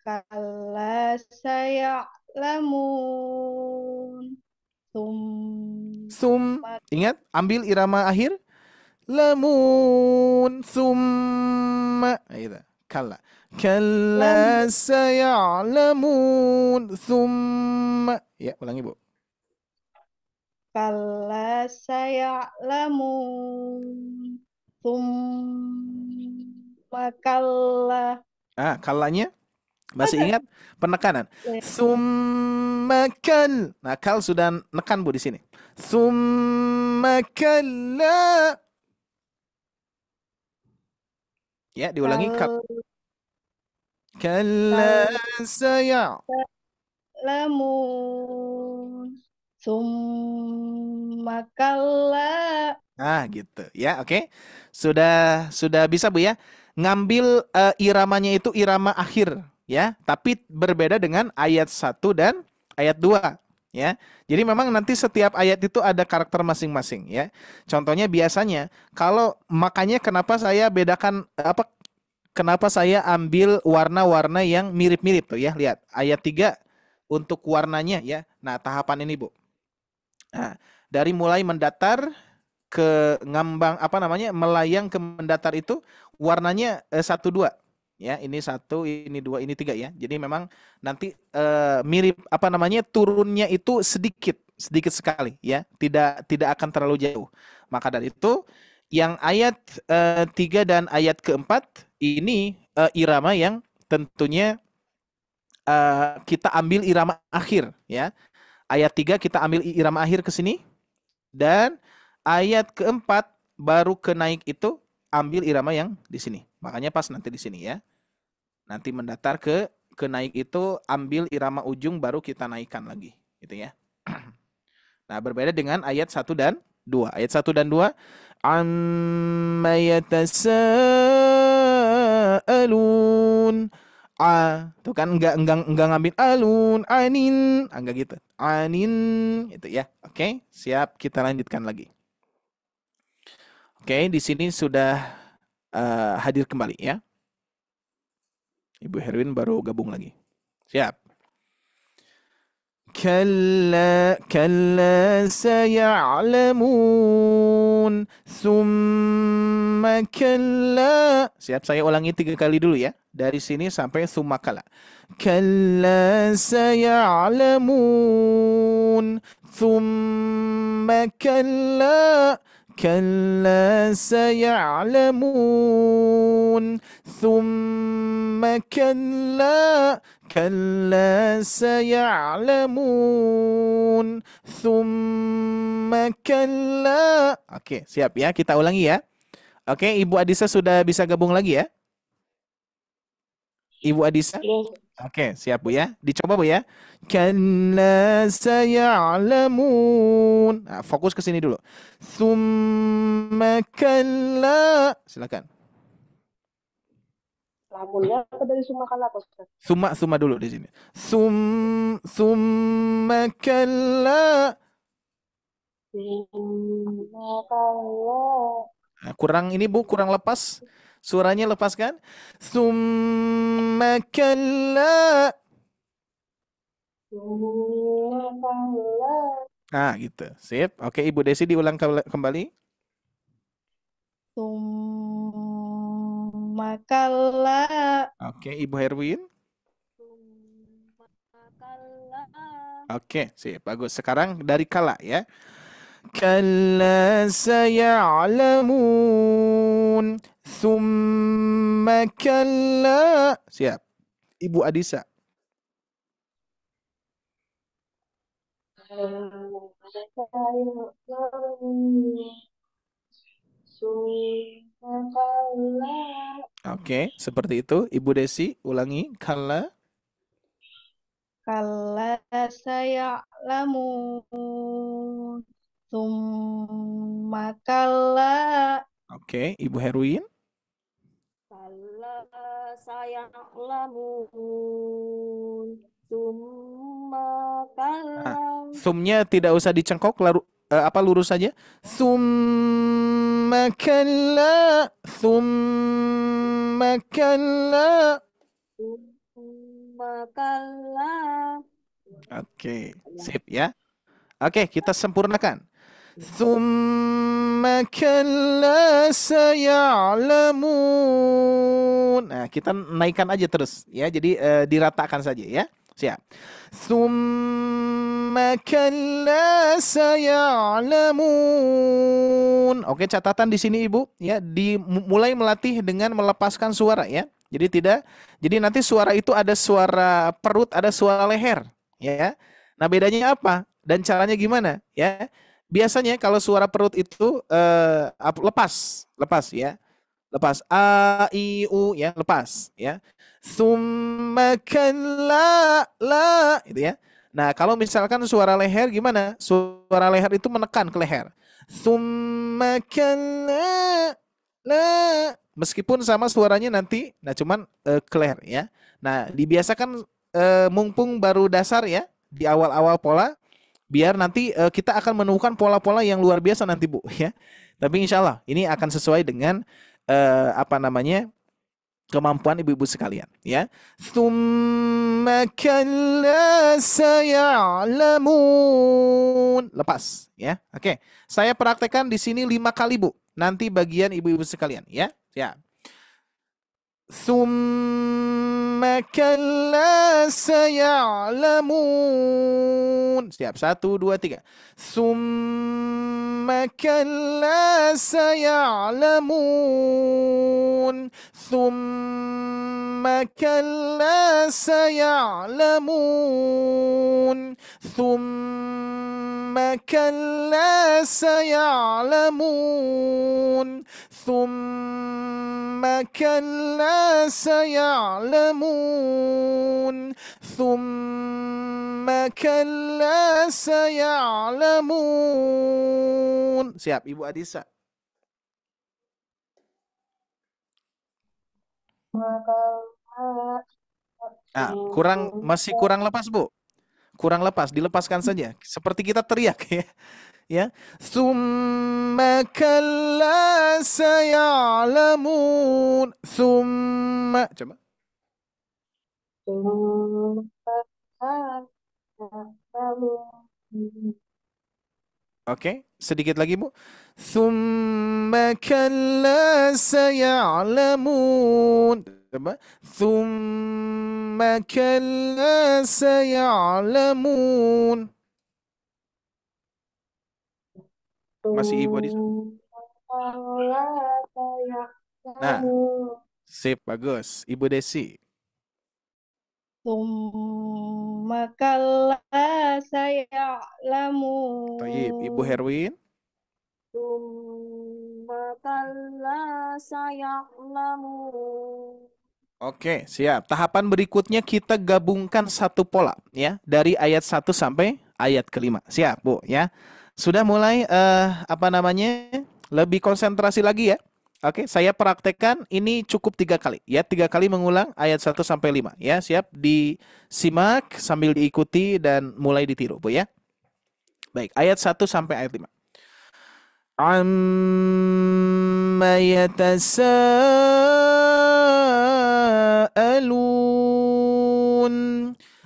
Kalla saya lamun.
Sum. Ingat, ambil irama akhir. Lamun. Summa. Nah, gitu. Kalla. Kalla sayalamun. Summa. Ya, ulangi Bu.
Kalla saya lamun. Summa kalla.
Kallanya masih ingat penekanan. Summa kal. Nah, kal sudah nekan Bu di sini. Summa kalla. Ya, diulangi. Kalla saya.
Lamun. Summa kalla.
Gitu ya. Oke. Sudah bisa Bu ya. Ngambil iramanya itu irama akhir ya, tapi berbeda dengan ayat 1 dan ayat 2 ya. Jadi memang nanti setiap ayat itu ada karakter masing-masing ya. Contohnya biasanya kalau makanya kenapa saya bedakan kenapa saya ambil warna-warna yang mirip-mirip tuh ya. Lihat ayat 3 untuk warnanya ya. Nah, tahapan ini Bu. Nah, dari mulai mendatar ke ngambang melayang ke mendatar itu warnanya 1 2 ya. Ini 1, ini 2, ini 3 ya. Jadi memang nanti mirip turunnya itu sedikit sekali ya. Tidak akan terlalu jauh. Maka dari itu yang ayat 3 dan ayat keempat ini irama yang tentunya kita ambil irama akhir ya. Ayat 3 kita ambil irama akhir ke sini, dan ayat keempat baru ke naik itu ambil irama yang di sini. Makanya pas nanti di sini ya. Nanti mendatar ke naik itu ambil irama ujung baru kita naikkan lagi, gitu ya. Nah, berbeda dengan ayat 1 dan 2. Ayat 1 dan 2 amma yatasaalun. Tuh kan enggak ngambil alun, anin, enggak gitu. Anin itu ya. Oke, siap, kita lanjutkan lagi. Oke, di sini sudah hadir kembali ya. Ibu Herwin baru gabung lagi. Siap. Kalla saya'lamun summa kalla. Siap, saya ulangi 3 kali dulu ya. Dari sini sampai summa kalla. Kalla saya'lamun summa kalla. كلا سيعلمون ثم كلا سيعلمون ثم كلا. Oke, siap ya, kita ulangi ya. Oke, Ibu Adisa sudah bisa gabung lagi ya? Ibu Adisa? Oke, siap Bu ya. Dicoba Bu ya. Kalla saya'lamun. Nah, fokus ke sini dulu. Tsumma kalla. Silakan.
Lamunnya apa dari sumakala Pak Ustaz?
Summa dulu di sini. Tsumma kalla.
Sumakala.
Nah, kurang ini Bu, kurang lepas. Suaranya lepas kan? Tsumma kalla.
Sumakala.
Nah, gitu. Sip. Oke, Ibu Desi diulang kembali.
Summa kalla.
Oke, Ibu Herwin.
Sumakala.
Oke, sip. Bagus. Sekarang dari kala ya. Kalla saya'lamun. Thumma kalla. Siap. Ibu Adisa.
Sumakala.
Oke, seperti itu. Ibu Desi, ulangi. Kalla.
Kalla saya'lamun. Summa kalla.
Oke, Ibu Herwin.
Kalla saya'lamun. Summa
Nah,
kalla.
sumnya tidak usah dicengkok, lurus saja. Summa kalla. Summa kalla.
Summa kalla.
Oke, sip ya. Oke, kita sempurnakan. Thumma kalla saya'lamun. Nah, kita naikkan aja terus ya. Jadi diratakan saja ya. Siap. Thumma kalla saya'lamun. Oke, catatan di sini Ibu ya, mulai melatih dengan melepaskan suara ya. Jadi nanti suara itu ada suara perut, ada suara leher ya. Nah, bedanya apa? Dan caranya gimana ya? Biasanya kalau suara perut itu lepas ya. Lepas a i u ya, lepas ya. Summa kalla la itu ya. Nah, kalau misalkan suara leher gimana? Suara leher itu menekan ke leher. Summa kalla la, meskipun sama suaranya nanti, nah cuman ke leher ya. Nah, dibiasakan mumpung baru dasar ya di awal-awal pola, biar nanti kita akan menemukan pola-pola yang luar biasa nanti Bu ya. Tapi insya Allah ini akan sesuai dengan apa namanya, kemampuan ibu-ibu sekalian ya. Tsumma kalla saya'lamun. Lepas ya. Oke. Saya praktekkan di sini 5 kali Bu. Nanti bagian ibu-ibu sekalian ya. Ya. Tsumma kalla saya'lamun. Siap. 1, 2, 3. Tsumma kalla saya'lamun. Tsumma kalla saya'lamun. Tsumma kalla saya'lamun. Tsumma kalla saya'lamun. Tsumma kalla saya'lamun. Siap, Ibu Adisa.
Sumakala.
Ah, masih kurang lepas, Bu. Kurang lepas, dilepaskan saja. Seperti kita teriak ya. Ya. Tsumma kalla saya'lamun. Tsumma. Coba.
Summa kalla.
Oke, sedikit lagi Bu. Tsumma kalla saya'lamun. Coba. Tsumma kalla saya'lamun. Masih Ibu Adisa.
Kalla
Nah,
saya'lamun.
sip, bagus. Ibu Desi.
Summa kalla
Taib. Ibu
saya'lamun.
Herwin.
Summa kalla saya'lamun.
Oke, siap. Tahapan berikutnya kita gabungkan satu pola ya dari ayat 1 sampai ayat kelima. Siap, Bu ya. Sudah mulai apa namanya? Lebih konsentrasi lagi ya. Oke, saya praktekkan ini cukup 3 kali ya. 3 kali mengulang ayat 1 sampai 5 ya. Siap disimak sambil diikuti dan mulai ditiru, Bu ya. Baik, ayat 1 sampai ayat 5. عما يتساءلون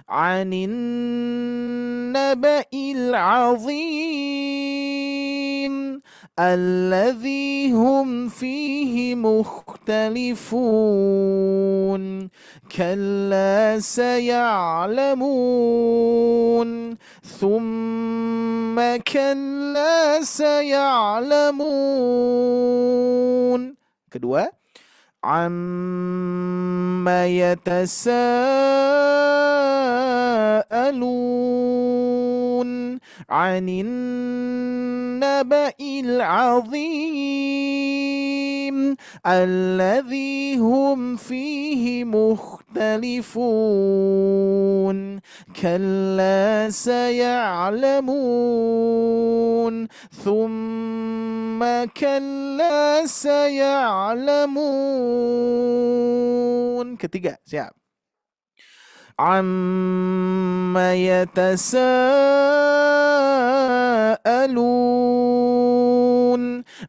عن النبأ العظيم الذي هم فيه مختلفون كلا سيعلمون ثم كلا سيعلمون. Kedua, عما يتساءلون عن النبأ العظيم الذي هم فيه مختلفون كلا سيعلمون ثم كلا سيعلمون. Ketiga, siap. عما يتساءلون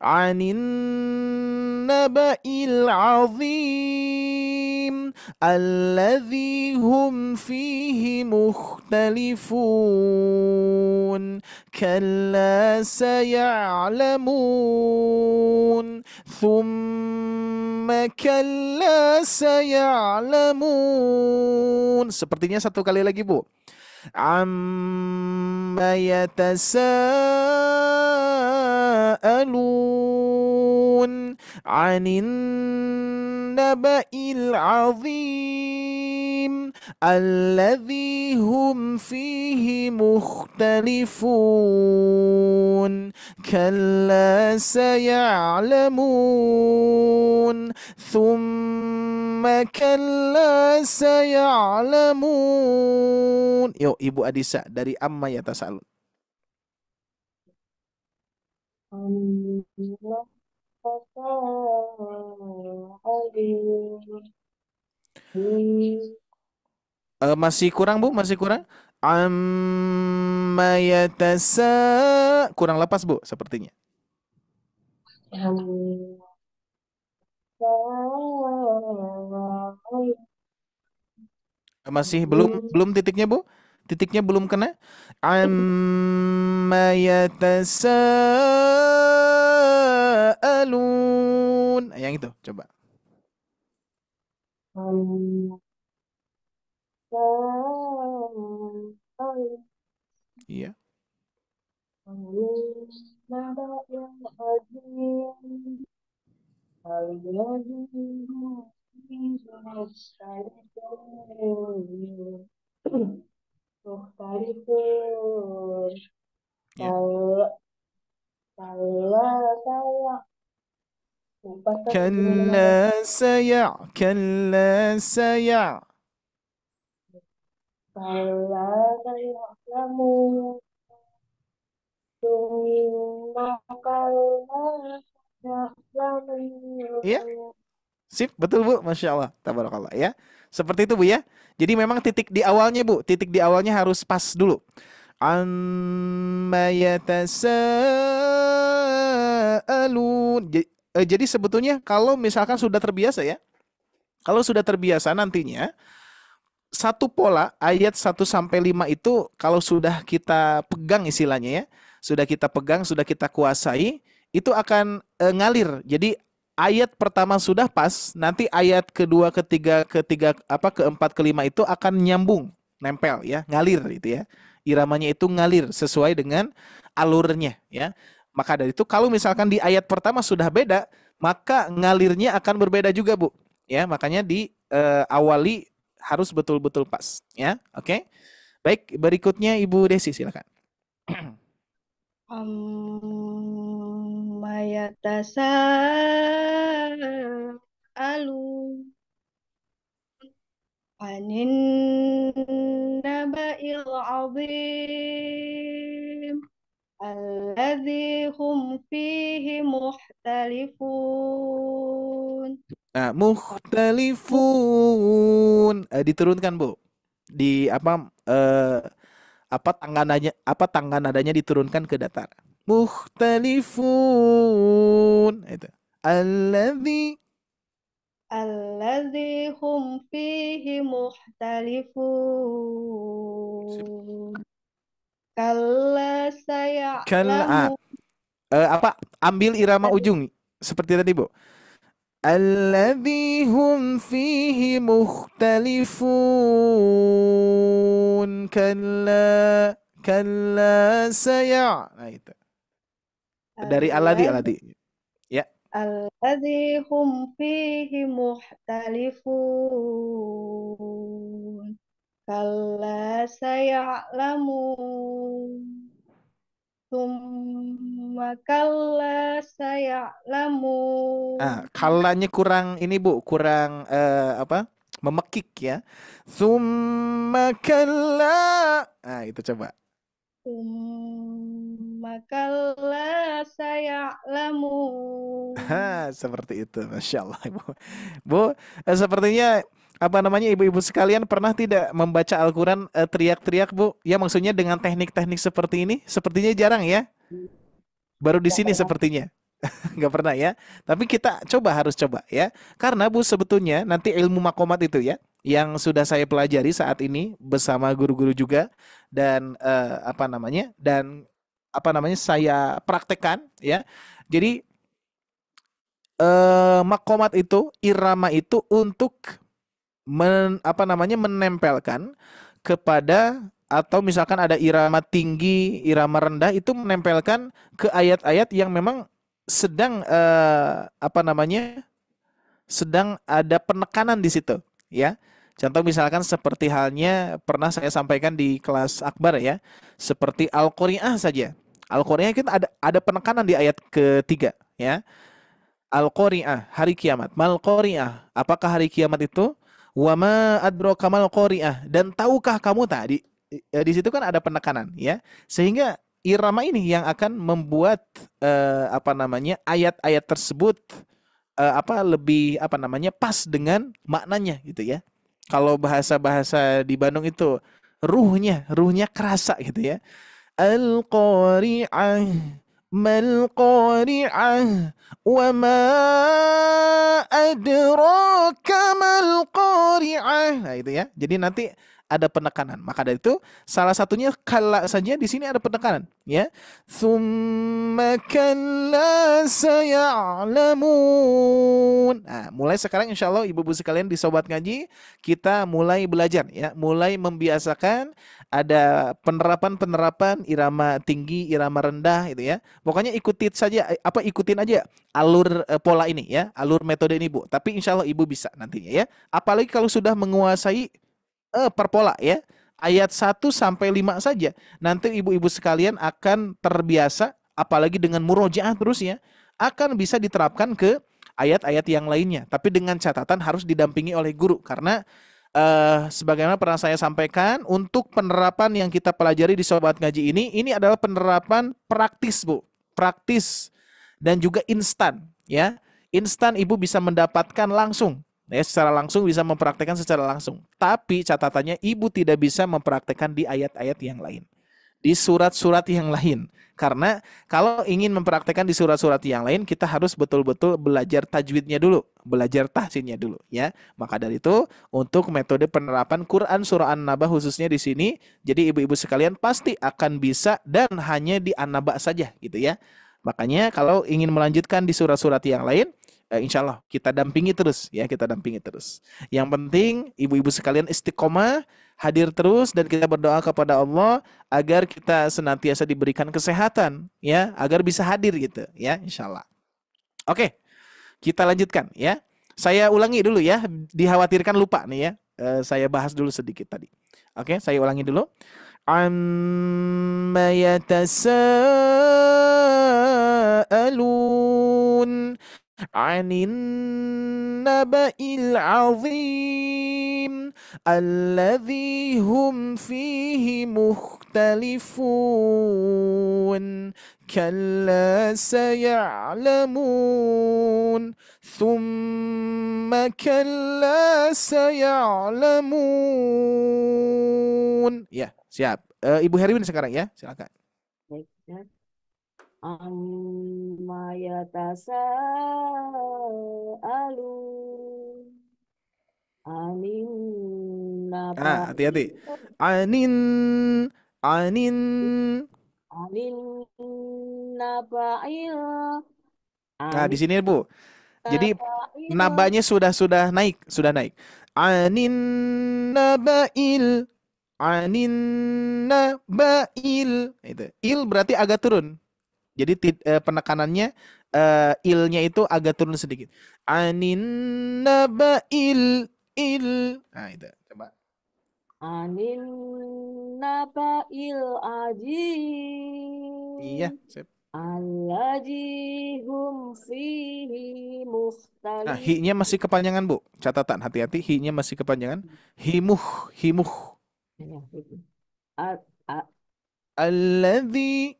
عن النبأ العظيم الذي هم فيه مختلفون كلا سيعلمون ثم كلا سيعلمون. Sepertinya satu kali lagi, Bu. عما يتساءلون عن النبأ العظيم الذي هم فيه مختلفون كلا سيعلمون ثم كلا سيعلمون. Yuk, Ibu Adisa dari Amma Yatasa'alun.
عما يتساءلون
Masih kurang, Bu? Masih kurang? Amma kurang lepas, Bu, sepertinya.
عما
Masih belum titiknya, Bu? Titiknya belum kena. Amma yatasaalun. Yang itu, coba.
عما
Iya.
النبأ العظيم الذي هم فيه مختلفون
Ya.
كلا saya lupa Ustaz, gimana
Kalla saya.
كلا سيعلمون ثم كلا
Iya.
سيعلمون.
Sip, betul, Bu. Masya Allah. Tabarakallah ya. Seperti itu, Bu ya. Jadi memang titik di awalnya, Bu. Titik di awalnya harus pas dulu. Amma yatasaalun. Jadi sebetulnya kalau misalkan sudah terbiasa ya. Kalau sudah terbiasa nantinya satu pola ayat 1 sampai 5 itu kalau sudah kita pegang istilahnya ya, sudah kita pegang, sudah kita kuasai, itu akan ngalir. Jadi ayat pertama sudah pas, nanti ayat kedua, ketiga apa keempat, kelima itu akan nyambung, nempel ya, ngalir gitu ya. Iramanya itu ngalir sesuai dengan alurnya ya. Maka dari itu kalau misalkan di ayat pertama sudah beda, maka ngalirnya akan berbeda juga, Bu. Ya, makanya di awali harus betul-betul pas ya. Oke. Baik, berikutnya Ibu Desi silakan.
Amma yatasaalun anin naba'il azim alladzi hum fihi mukhtalifun.
Nah, mukhtalifun. Diturunkan, Bu. Di apa tangga nadanya diturunkan ke datar. Mukhtalifun. Itu. Alladzi
Alladzi hum fihi mukhtalifun. Kalla
kal
saya'lamu.
ambil irama ujung seperti tadi, Bu. Alladzi hum fihi mukhtalifun. Kalla nah itu. Dari alladzi. Ya.
Alladzi hum fihi mukhtalifun. Kalla saya'lamun. Summa kalla saya'lamun.
Kalanya kurang ini, Bu, kurang memekik ya. Summa kalla. Nah, itu coba.
Summa kalla saya'lamun.
Seperti itu, Masya Allah, Ibu. Bu, sepertinya ibu-ibu sekalian pernah tidak membaca Al-Quran teriak-teriak, Bu? Ya, maksudnya dengan teknik-teknik seperti ini, sepertinya jarang ya. Baru di sini sepertinya. Nggak pernah ya. Tapi kita harus coba ya. Karena Bu, sebetulnya nanti ilmu makomat itu ya, yang sudah saya pelajari saat ini bersama guru-guru juga, dan saya praktekkan ya. Jadi makomat itu, irama itu untuk menempelkan kepada, atau misalkan ada irama tinggi, irama rendah, itu menempelkan ke ayat-ayat yang memang sedang sedang ada penekanan di situ ya. Contoh misalkan seperti halnya pernah saya sampaikan di kelas akbar ya, seperti Al-Qari'ah saja. Al-Qari'ah kan ada penekanan di ayat ketiga ya. Al-Qari'ah, hari kiamat. Mal Qari'ah, apakah hari kiamat itu? Wa ma adraka mal Qari'ah, dan tahukah kamu tadi? Di situ kan ada penekanan ya. Sehingga irama ini yang akan membuat ayat-ayat tersebut lebih pas dengan maknanya gitu ya. Kalau bahasa-bahasa di Bandung itu ruhnya kerasa gitu ya. Al-Qari'ah, mal Qari'ah, wa ma adraka mal Qari'ah. Nah, itu ya. Jadi nanti ada penekanan. Maka dari itu salah satunya kalla saja di sini ada penekanan, ya. Tsumma kalla saya'lamun. Nah, mulai sekarang insya Allah ibu-ibu sekalian di Sobat Ngaji, kita mulai belajar ya, mulai membiasakan ada penerapan irama tinggi, irama rendah gitu ya. Pokoknya ikutin aja alur pola ini ya, alur metode ini, Bu. Tapi insya Allah ibu bisa nantinya ya. Apalagi kalau sudah menguasai per pola ya. Ayat 1 sampai 5 saja. Nanti ibu-ibu sekalian akan terbiasa, apalagi dengan murojaah terus ya, akan bisa diterapkan ke ayat-ayat yang lainnya. Tapi dengan catatan harus didampingi oleh guru, karena sebagaimana pernah saya sampaikan, untuk penerapan yang kita pelajari di Sobat Ngaji ini adalah penerapan praktis, Bu. Praktis dan juga instan ya. Instan ibu bisa mendapatkan langsung ya, secara langsung bisa mempraktekkan secara langsung. Tapi catatannya ibu tidak bisa mempraktekkan di ayat-ayat yang lain, di surat-surat yang lain. Karena kalau ingin mempraktekkan di surat-surat yang lain, kita harus betul-betul belajar tajwidnya dulu, belajar tahsinnya dulu ya. Maka dari itu, untuk metode penerapan Quran surah An-Naba khususnya di sini, jadi ibu-ibu sekalian pasti akan bisa dan hanya di An-Naba saja gitu ya. Makanya kalau ingin melanjutkan di surat-surat yang lain, insya Allah kita dampingi terus ya, kita dampingi terus. Yang penting ibu-ibu sekalian istiqomah, hadir terus, dan kita berdoa kepada Allah agar kita senantiasa diberikan kesehatan ya, agar bisa hadir gitu ya, insya Allah. Oke, kita lanjutkan ya. Saya ulangi dulu ya, dikhawatirkan lupa nih ya. Saya bahas dulu sedikit tadi. Oke, saya ulangi dulu. Amma yatasaalun 'anil naba'il 'azim الذي هم فيه مختلفون كلا سيعلمون ثم كلا سيعلمون. Ya, siap. Ibu Herwin sekarang ya, silakan.
Baik, ya. Amma yatasaalun anin
Hati-hati.
nabail
Anin, anin.
anin nabail
Nah, di
anin
sini Bu. Jadi
nabail
nabanya sudah naik, sudah naik. Anin nabail, anin nabail. Itu. Il berarti agak turun. Jadi penekanannya ilnya itu agak turun sedikit. Anin nabail il. Nah, itu. Coba.
anin nabail
Iya,
ajim
sip.
alladzi hum fihi
Nah, hi-nya masih kepanjangan, Bu. Catatan, hati-hati, hi-nya masih kepanjangan. Himuh, himuh.
Ya, itu. A- a-
Alladzi.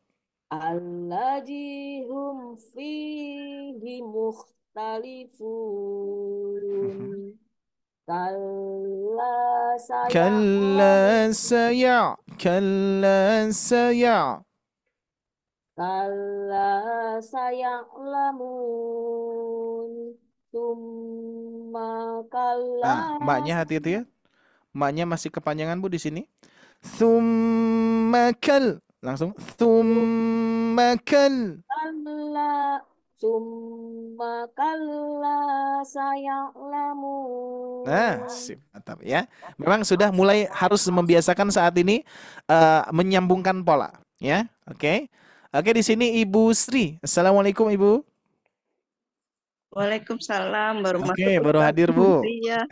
alladzi hum fihi mukhtalifun kalla
كلا
saya'lamun
كلا
kalla saya'lamun summa kalla
Nah, mbaknya hati-hati ya. Mbaknya masih kepanjangan Bu di sini. Tsummakal. Langsung. Tsummakal.
kalla summa kalla
Nah,
saya'lamun.
sip, mantap ya. Memang sudah mulai harus membiasakan saat ini menyambungkan pola, ya. Oke. Oke, di sini Ibu Sri. Assalamualaikum Ibu.
Waalaikumsalam
Oke,
warahmatullahi
baru hadir Bu.
wabarakatuh. Iya,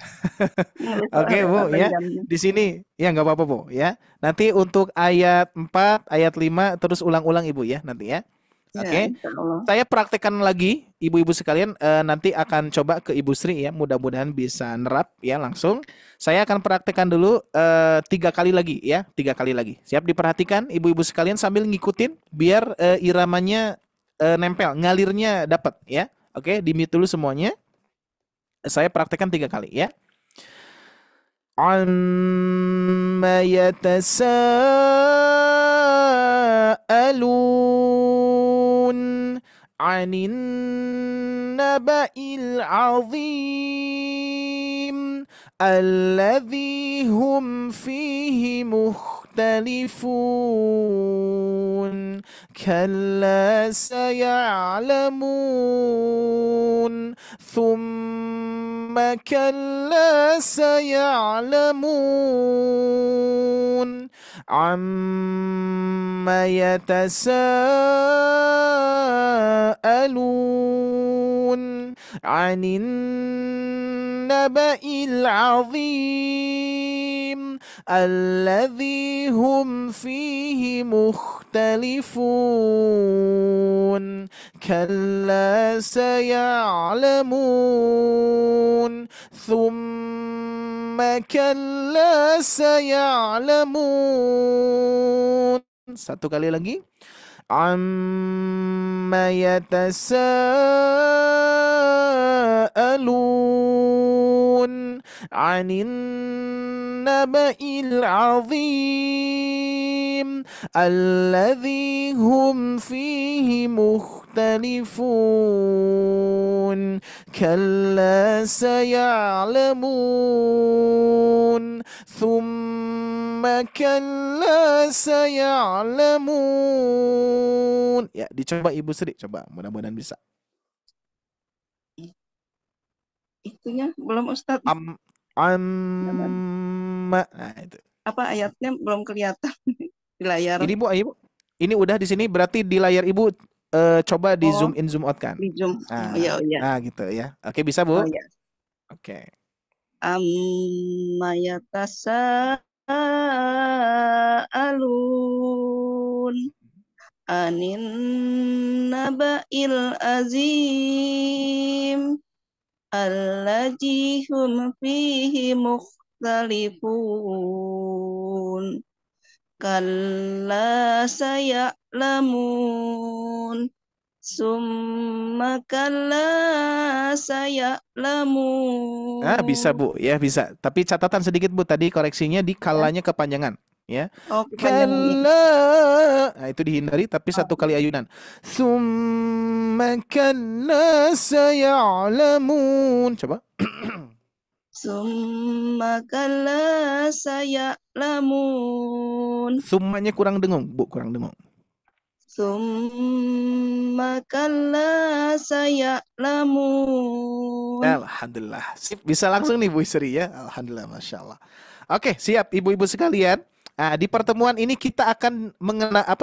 Oke Bu ya.
jamnya.
Di sini ya nggak apa-apa Bu ya. Nanti untuk ayat 4, ayat 5 terus ulang-ulang Ibu ya nanti ya.
Ya,
Oke.
insya Allah.
Saya praktekkan lagi ibu-ibu sekalian, nanti akan coba ke Ibu Sri ya, mudah-mudahan bisa nerap ya langsung. Saya akan praktekkan dulu 3 kali lagi ya, 3 kali lagi. Siap diperhatikan ibu-ibu sekalian sambil ngikutin biar iramanya nempel, ngalirnya dapat ya. Oke, di-mute dulu semuanya. Saya praktekkan 3 kali ya. عما يتساءلون عن النبأ العظيم الذي هم فيه مختلفون كلا سيعلمون ثم كلا سيعلمون عما يتساءلون عن النبأ العظيم الذي هم فيه مختلفون كلا سيعلمون ثم كلا سيعلمون. Satu kali lagi. عما يتساءلون عن النبأ العظيم الذي هم فيه مختلفون كلا سيعلمون ثم كلا سيعلمون. Ya, dicoba Ibu Sri, coba mudah-mudahan bisa.
Itunya belum Ustadz.
Nah, itu.
Apa ayatnya belum kelihatan di layar.
Ini Bu, Ibu. Ini udah di sini berarti di layar Ibu coba di zoom in zoom out kan.
Di zoom.
Nah,
Oh ya.
nah gitu ya. Oke, bisa Bu?
Oh ya.
Oke.
Amma yatasaalun anin naba'il azim allazi hum fihi yakhtalifun. Kalla saya'lamun. Summa kalla
Bisa
saya'lamun.
Bu, ya bisa. Tapi catatan sedikit Bu, tadi koreksinya di
Ya.
kalanya kepanjangan, ya.
Oh, kepanjangan ya.
Kalla, nah itu dihindari, tapi
Oh,
satu kali ayunan. Summa kalla saya'lamun. Coba.
summa kalla saya'lamun.
Summanya kurang dengung, Bu, kurang dengung.
Summa kalla saya'lamun.
Alhamdulillah. Sip, bisa langsung nih Bu Sri ya. Alhamdulillah, Masya Allah. Oke, siap ibu-ibu sekalian. Di pertemuan ini kita akan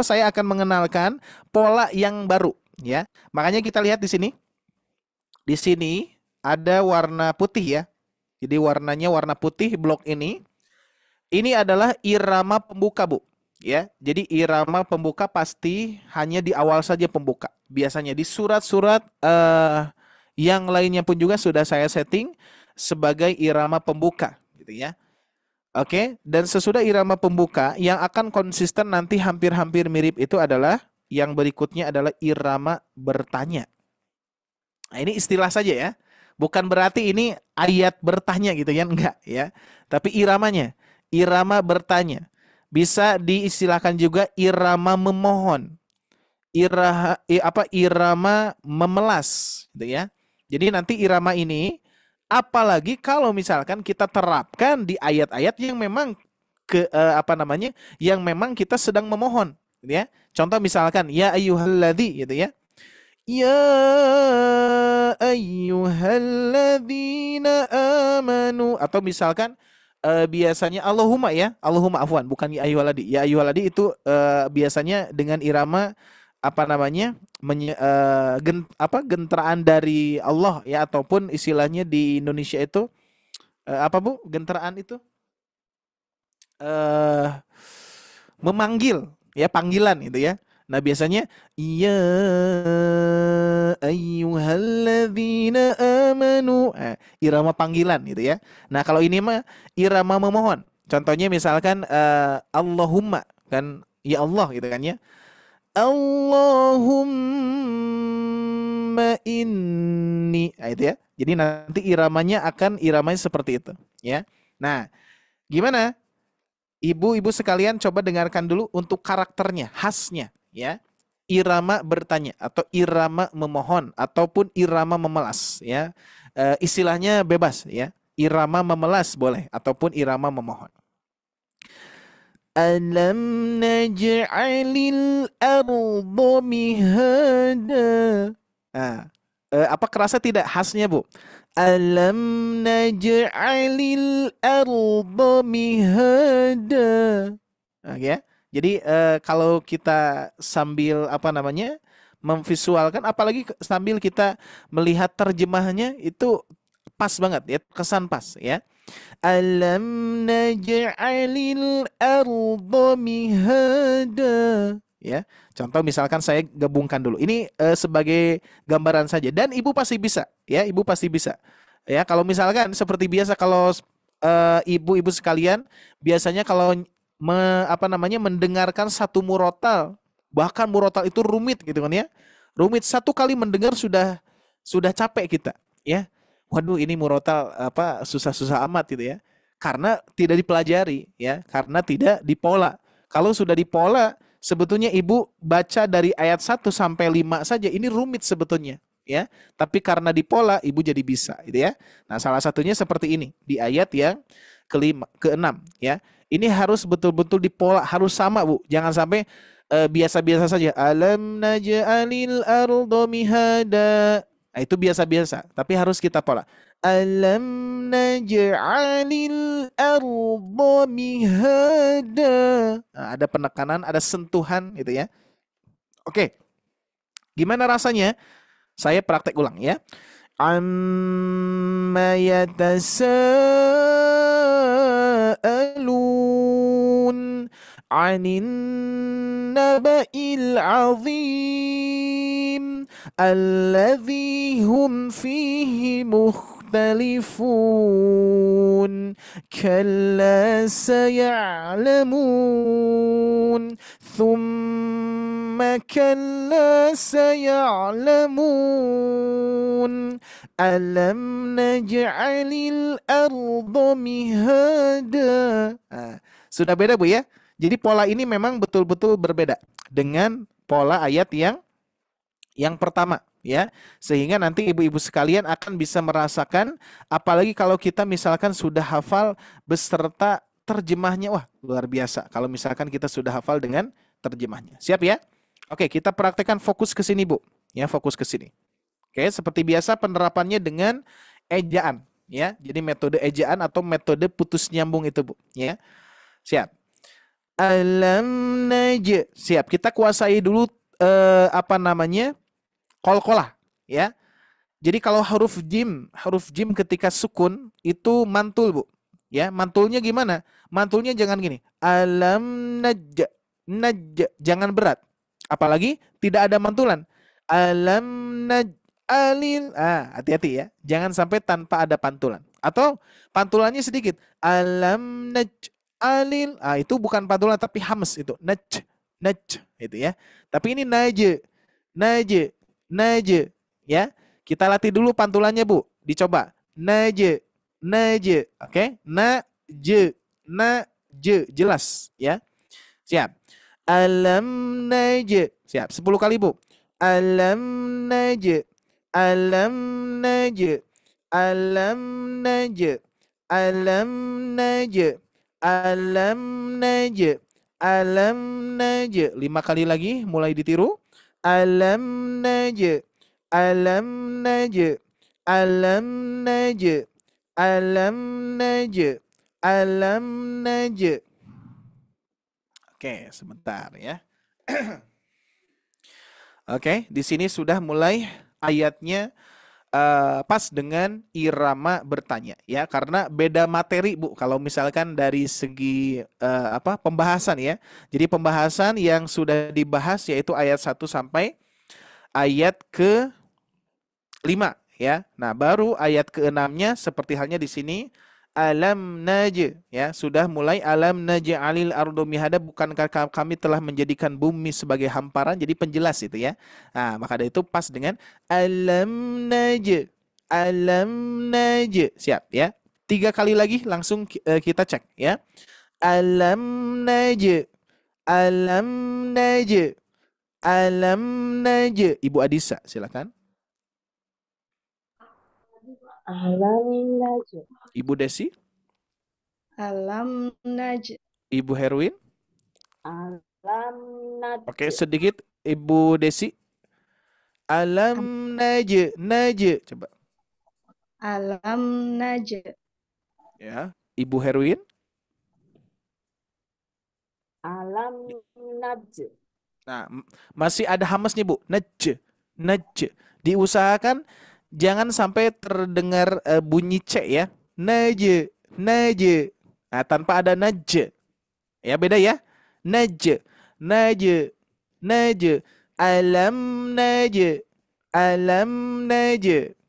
saya akan mengenalkan pola yang baru ya. Makanya kita lihat di sini. Di sini ada warna putih ya. Jadi warnanya warna putih blok ini. Ini adalah irama pembuka, Bu. Ya, jadi irama pembuka pasti hanya di awal saja pembuka. Biasanya di surat-surat yang lainnya pun juga sudah saya setting sebagai irama pembuka, gitu ya. Oke, dan sesudah irama pembuka yang akan konsisten nanti hampir-hampir mirip itu adalah yang berikutnya adalah irama bertanya. Nah, ini istilah saja ya. Bukan berarti ini ayat bertanya gitu ya, enggak ya. Tapi iramanya, irama bertanya. Bisa diistilahkan juga irama memohon. Irama memelas gitu ya. Jadi nanti irama ini apalagi kalau misalkan kita terapkan di ayat-ayat yang memang yang memang kita sedang memohon gitu ya. Contoh misalkan ya ayyuhalladzi gitu ya. Ya ayyuhalladzina amanu, atau misalkan biasanya Allahumma ya, Allahumma afwan, bukan ya ayyuhalladzi. Ya ayyuhalladzi itu biasanya dengan irama gentaraan dari Allah ya, ataupun istilahnya di Indonesia itu apa Bu? Gentaraan itu memanggil ya, panggilan itu ya. Nah, biasanya ya ayyuhalladzina amanu, irama panggilan gitu ya. Nah, kalau ini mah irama memohon. Contohnya misalkan Allahumma kan, ya Allah gitu kan ya. Allahumma inni. Nah, itu ya. Jadi nanti iramanya seperti itu ya. Nah, gimana? Ibu-ibu sekalian coba dengarkan dulu untuk karakternya, khasnya ya. Irama bertanya atau irama memohon ataupun irama memelas ya. Istilahnya bebas ya. Irama memelas boleh ataupun irama memohon. Alam naj'alil arda mihada. Nah, apa kerasa tidak khasnya Bu? Alam naj'alil arda mihada. Nah, ya. Jadi kalau kita sambil memvisualkan, apalagi sambil kita melihat terjemahnya itu pas banget ya, kesan pas ya. Alam naj'alil arda mihada. Ya, contoh misalkan saya gabungkan dulu. Ini sebagai gambaran saja dan Ibu pasti bisa, ya. Ibu pasti bisa. Ya, kalau misalkan seperti biasa kalau ibu-ibu sekalian biasanya kalau mendengarkan satu murotal, bahkan murotal itu rumit gitu kan ya. Rumit, satu kali mendengar sudah capek kita, ya. Waduh, ini murotal susah-susah amat gitu ya. Karena tidak dipelajari ya, karena tidak dipola. Kalau sudah dipola, sebetulnya Ibu baca dari ayat 1 sampai 5 saja ini rumit sebetulnya ya. Tapi karena dipola Ibu jadi bisa gitu ya. Nah, salah satunya seperti ini di ayat yang ke-6 ya. Ini harus betul-betul dipola, harus sama Bu. Jangan sampai biasa-biasa saja. Alam naj'alil arda mihada. Nah, itu biasa-biasa, tapi harus kita pola. Alam naj'alil arda mihada. Nah, ada penekanan, ada sentuhan gitu ya. Oke. Gimana rasanya? Saya praktek ulang ya. Amma yatasaalun 'anin naba'il 'azim alladzi hum fihi mukhtalifun. يختلفون كلا سيعلمون ثم كلا سيعلمون ألم نجعل الأرض مهادا. Sudah beda Bu ya. Jadi pola ini memang betul-betul berbeda dengan pola ayat yang pertama ya. Sehingga nanti ibu-ibu sekalian akan bisa merasakan, apalagi kalau kita misalkan sudah hafal beserta terjemahnya. Wah, luar biasa kalau misalkan kita sudah hafal dengan terjemahnya. Siap ya? Oke, kita praktekkan fokus ke sini Bu. Ya, fokus ke sini. Oke, seperti biasa penerapannya dengan ejaan ya. Jadi metode ejaan atau metode putus nyambung itu Bu, ya. Siap. Alam naj. Siap. Kita kuasai dulu qalqalah ya. Jadi kalau huruf jim ketika sukun itu mantul Bu. Ya, mantulnya gimana? Mantulnya jangan gini. Alam naj. Naj, jangan berat. Apalagi tidak ada mantulan. Alam naj alil. Hati-hati ya. Jangan sampai tanpa ada pantulan. Atau pantulannya sedikit. Alam naj alil. Itu bukan pantulan tapi hams itu. Naj. Itu ya. Tapi ini naje. Ya. Kita latih dulu pantulannya Bu. Dicoba. Naje. Oke. Naje. Jelas ya. Siap. Alam naj. Siap. 10 kali Bu. Alam naj. Alam naj. Alam naj. Alam naj. Alam naj. Alam naj. 5 kali lagi mulai ditiru. Alam naj. Alam naj. Alam naj. Alam naj. Alam naj. Oke, sebentar ya. Oke, di sini sudah mulai ayatnya pas dengan irama bertanya ya, karena beda materi Bu kalau misalkan dari segi pembahasan ya. Jadi pembahasan yang sudah dibahas yaitu ayat 1 sampai ayat ke-5 ya. Nah, baru ayat ke-6-nya seperti halnya di sini alam naj ya, sudah mulai alam naj'alil ardo mihada, bukankah kami telah menjadikan bumi sebagai hamparan, jadi penjelas itu ya. Nah, maka dari itu pas dengan alam naj. Siap ya. 3 kali lagi langsung kita cek ya. Alam naj. Ibu Adisa silakan.
Alam naj.
Ibu Desi.
Alam naj.
Ibu Herwin.
Alam naj.
Oke, sedikit Ibu Desi. Alam naj. Coba.
Alam naj.
Ya, Ibu Herwin.
Alam naj.
Nah, masih ada hamasnya Bu. Naj. Diusahakan jangan sampai terdengar bunyi C ya. Naj. Nah, tanpa ada naj. Ya, beda ya. Naj. Alam naj.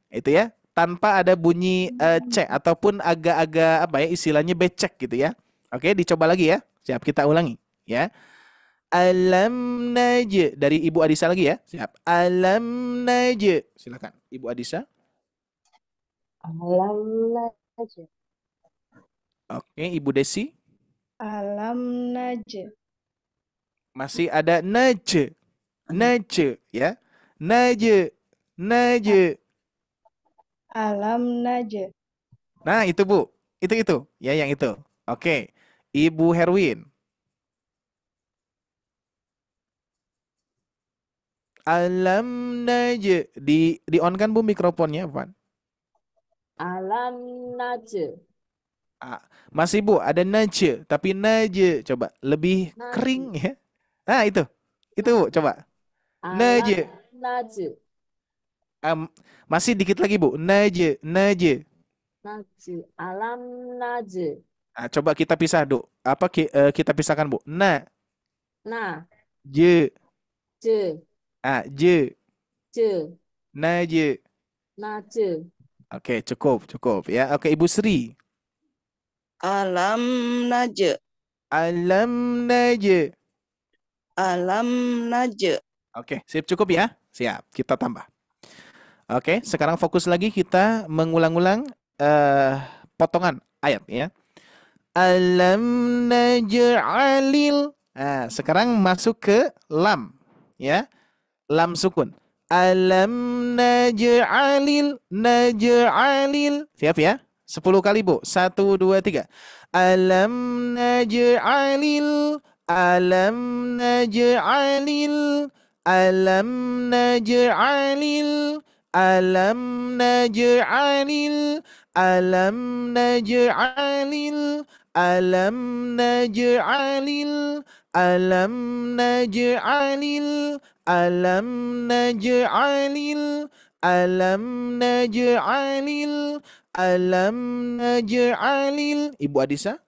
Itu ya. Tanpa ada bunyi C ataupun agak-agak istilahnya becek gitu ya. Oke, dicoba lagi ya. Siap, kita ulangi ya. Alam naj. Dari Ibu Adisa lagi ya. Siap. Alam naj. Silakan Ibu Adisa.
Alam naj.
Oke, Ibu Desi.
Alam naj.
Masih ada naj ya. Naj.
Alam naj.
Nah, itu Bu. Itu ya, yang itu. Oke. Ibu Herwin. Alam naj. Di on kan Bu mikrofonnya, Pak?
Alam naj.
Masih Bu, ada naj, tapi naj coba lebih kering ya. Nah, itu Bu, coba. Naj. Masih dikit lagi Bu. Naj.
Alam naj.
Coba kita pisah, Du. Kita pisahkan Bu. Na. J.
J.
J.
J.
Naj. Oke, cukup ya. Oke, Ibu Sri.
Alam naj.
Alam naja.
Alam naj.
Oke, sip, cukup ya. Siap, kita tambah. Oke, sekarang fokus lagi kita mengulang-ulang potongan ayat ya. Alam naj'alil. Nah, sekarang masuk ke lam ya. Lam sukun. Alam naj'alil. Siap ya? 10 kali, Bu. 1 2 3. Alam naj'alil. Alam naj'alil. Alam naj'alil. Alam naj'alil. Alam naj'alil. Alam naj'alil. Alam naj'alil. Alam naj'alil. Alam naj'alil. Alam naj'alil. Ibu Adisa.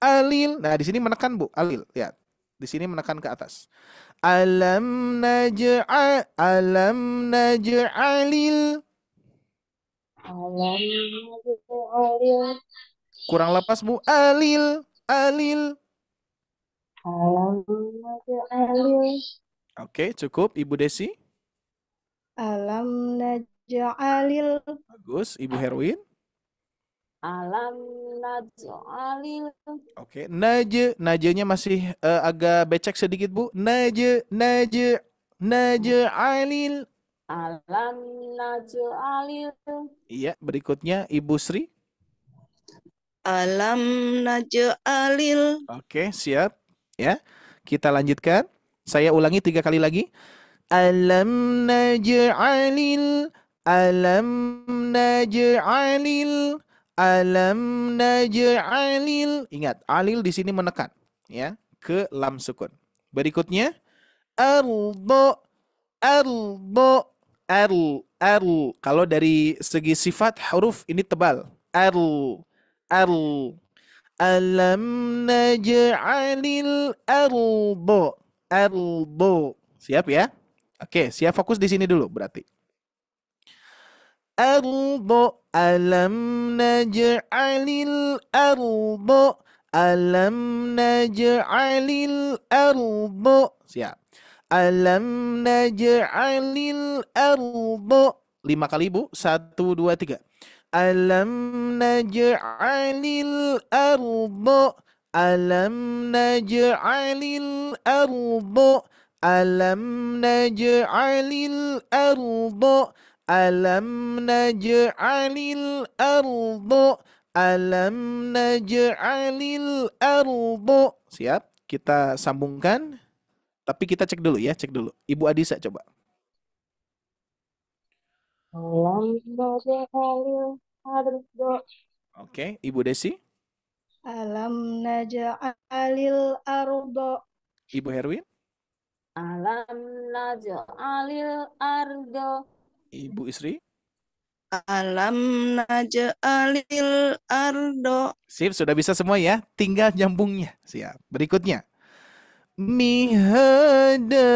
Alil. Nah, di sini menekan, Bu. Alil. Lihat. Di sini menekan ke atas. Alam naj'alil.
Alam naj'alil.
Kurang lepas, Bu. Alil. Alil.
Alam naj'alil.
Oke, cukup. Ibu Desi.
Alam naj'alil.
Bagus. Ibu Herwin.
Alam naj'alil.
Oke. Najenya masih agak becek sedikit, Bu. Naj'alil.
Alam naj'alil.
Iya, berikutnya Ibu Sri.
Alam naj'alil.
Oke, siap. Ya, kita lanjutkan. Saya ulangi 3 kali lagi. Alam naj'alil. Alam naj'alil. Alam naj'alil. Ingat, alil di sini menekan ya ke lam sukun. Berikutnya ardo. Kalau dari segi sifat huruf ini tebal. Alam naj'alil ardo. Siap ya? Oke, siap, fokus di sini dulu berarti. Ardo. Alam naj'alil ardo. Alam naj'alil ardo. Siap. Alam naj'alil ardo. 5 kali, Bu. 1 2 3. Alam naj'alil ardo. Alam naj'alil ardo. Alam naj'alil ardo. Alam naj'alil ardo. Alam naj'alil ardo. Siap? Kita sambungkan. Tapi kita cek dulu ya, cek dulu. Ibu Adisa coba.
Alam naj'alil ardo.
Oke, Ibu Desi.
Alam naj'alil ardo.
Ibu Herwin.
Alam naj'alil ardo.
Ibu Isri.
Alam naj'alil ardo.
Sip, sudah bisa semua ya. Tinggal nyambungnya. Siap. Berikutnya. Mihada.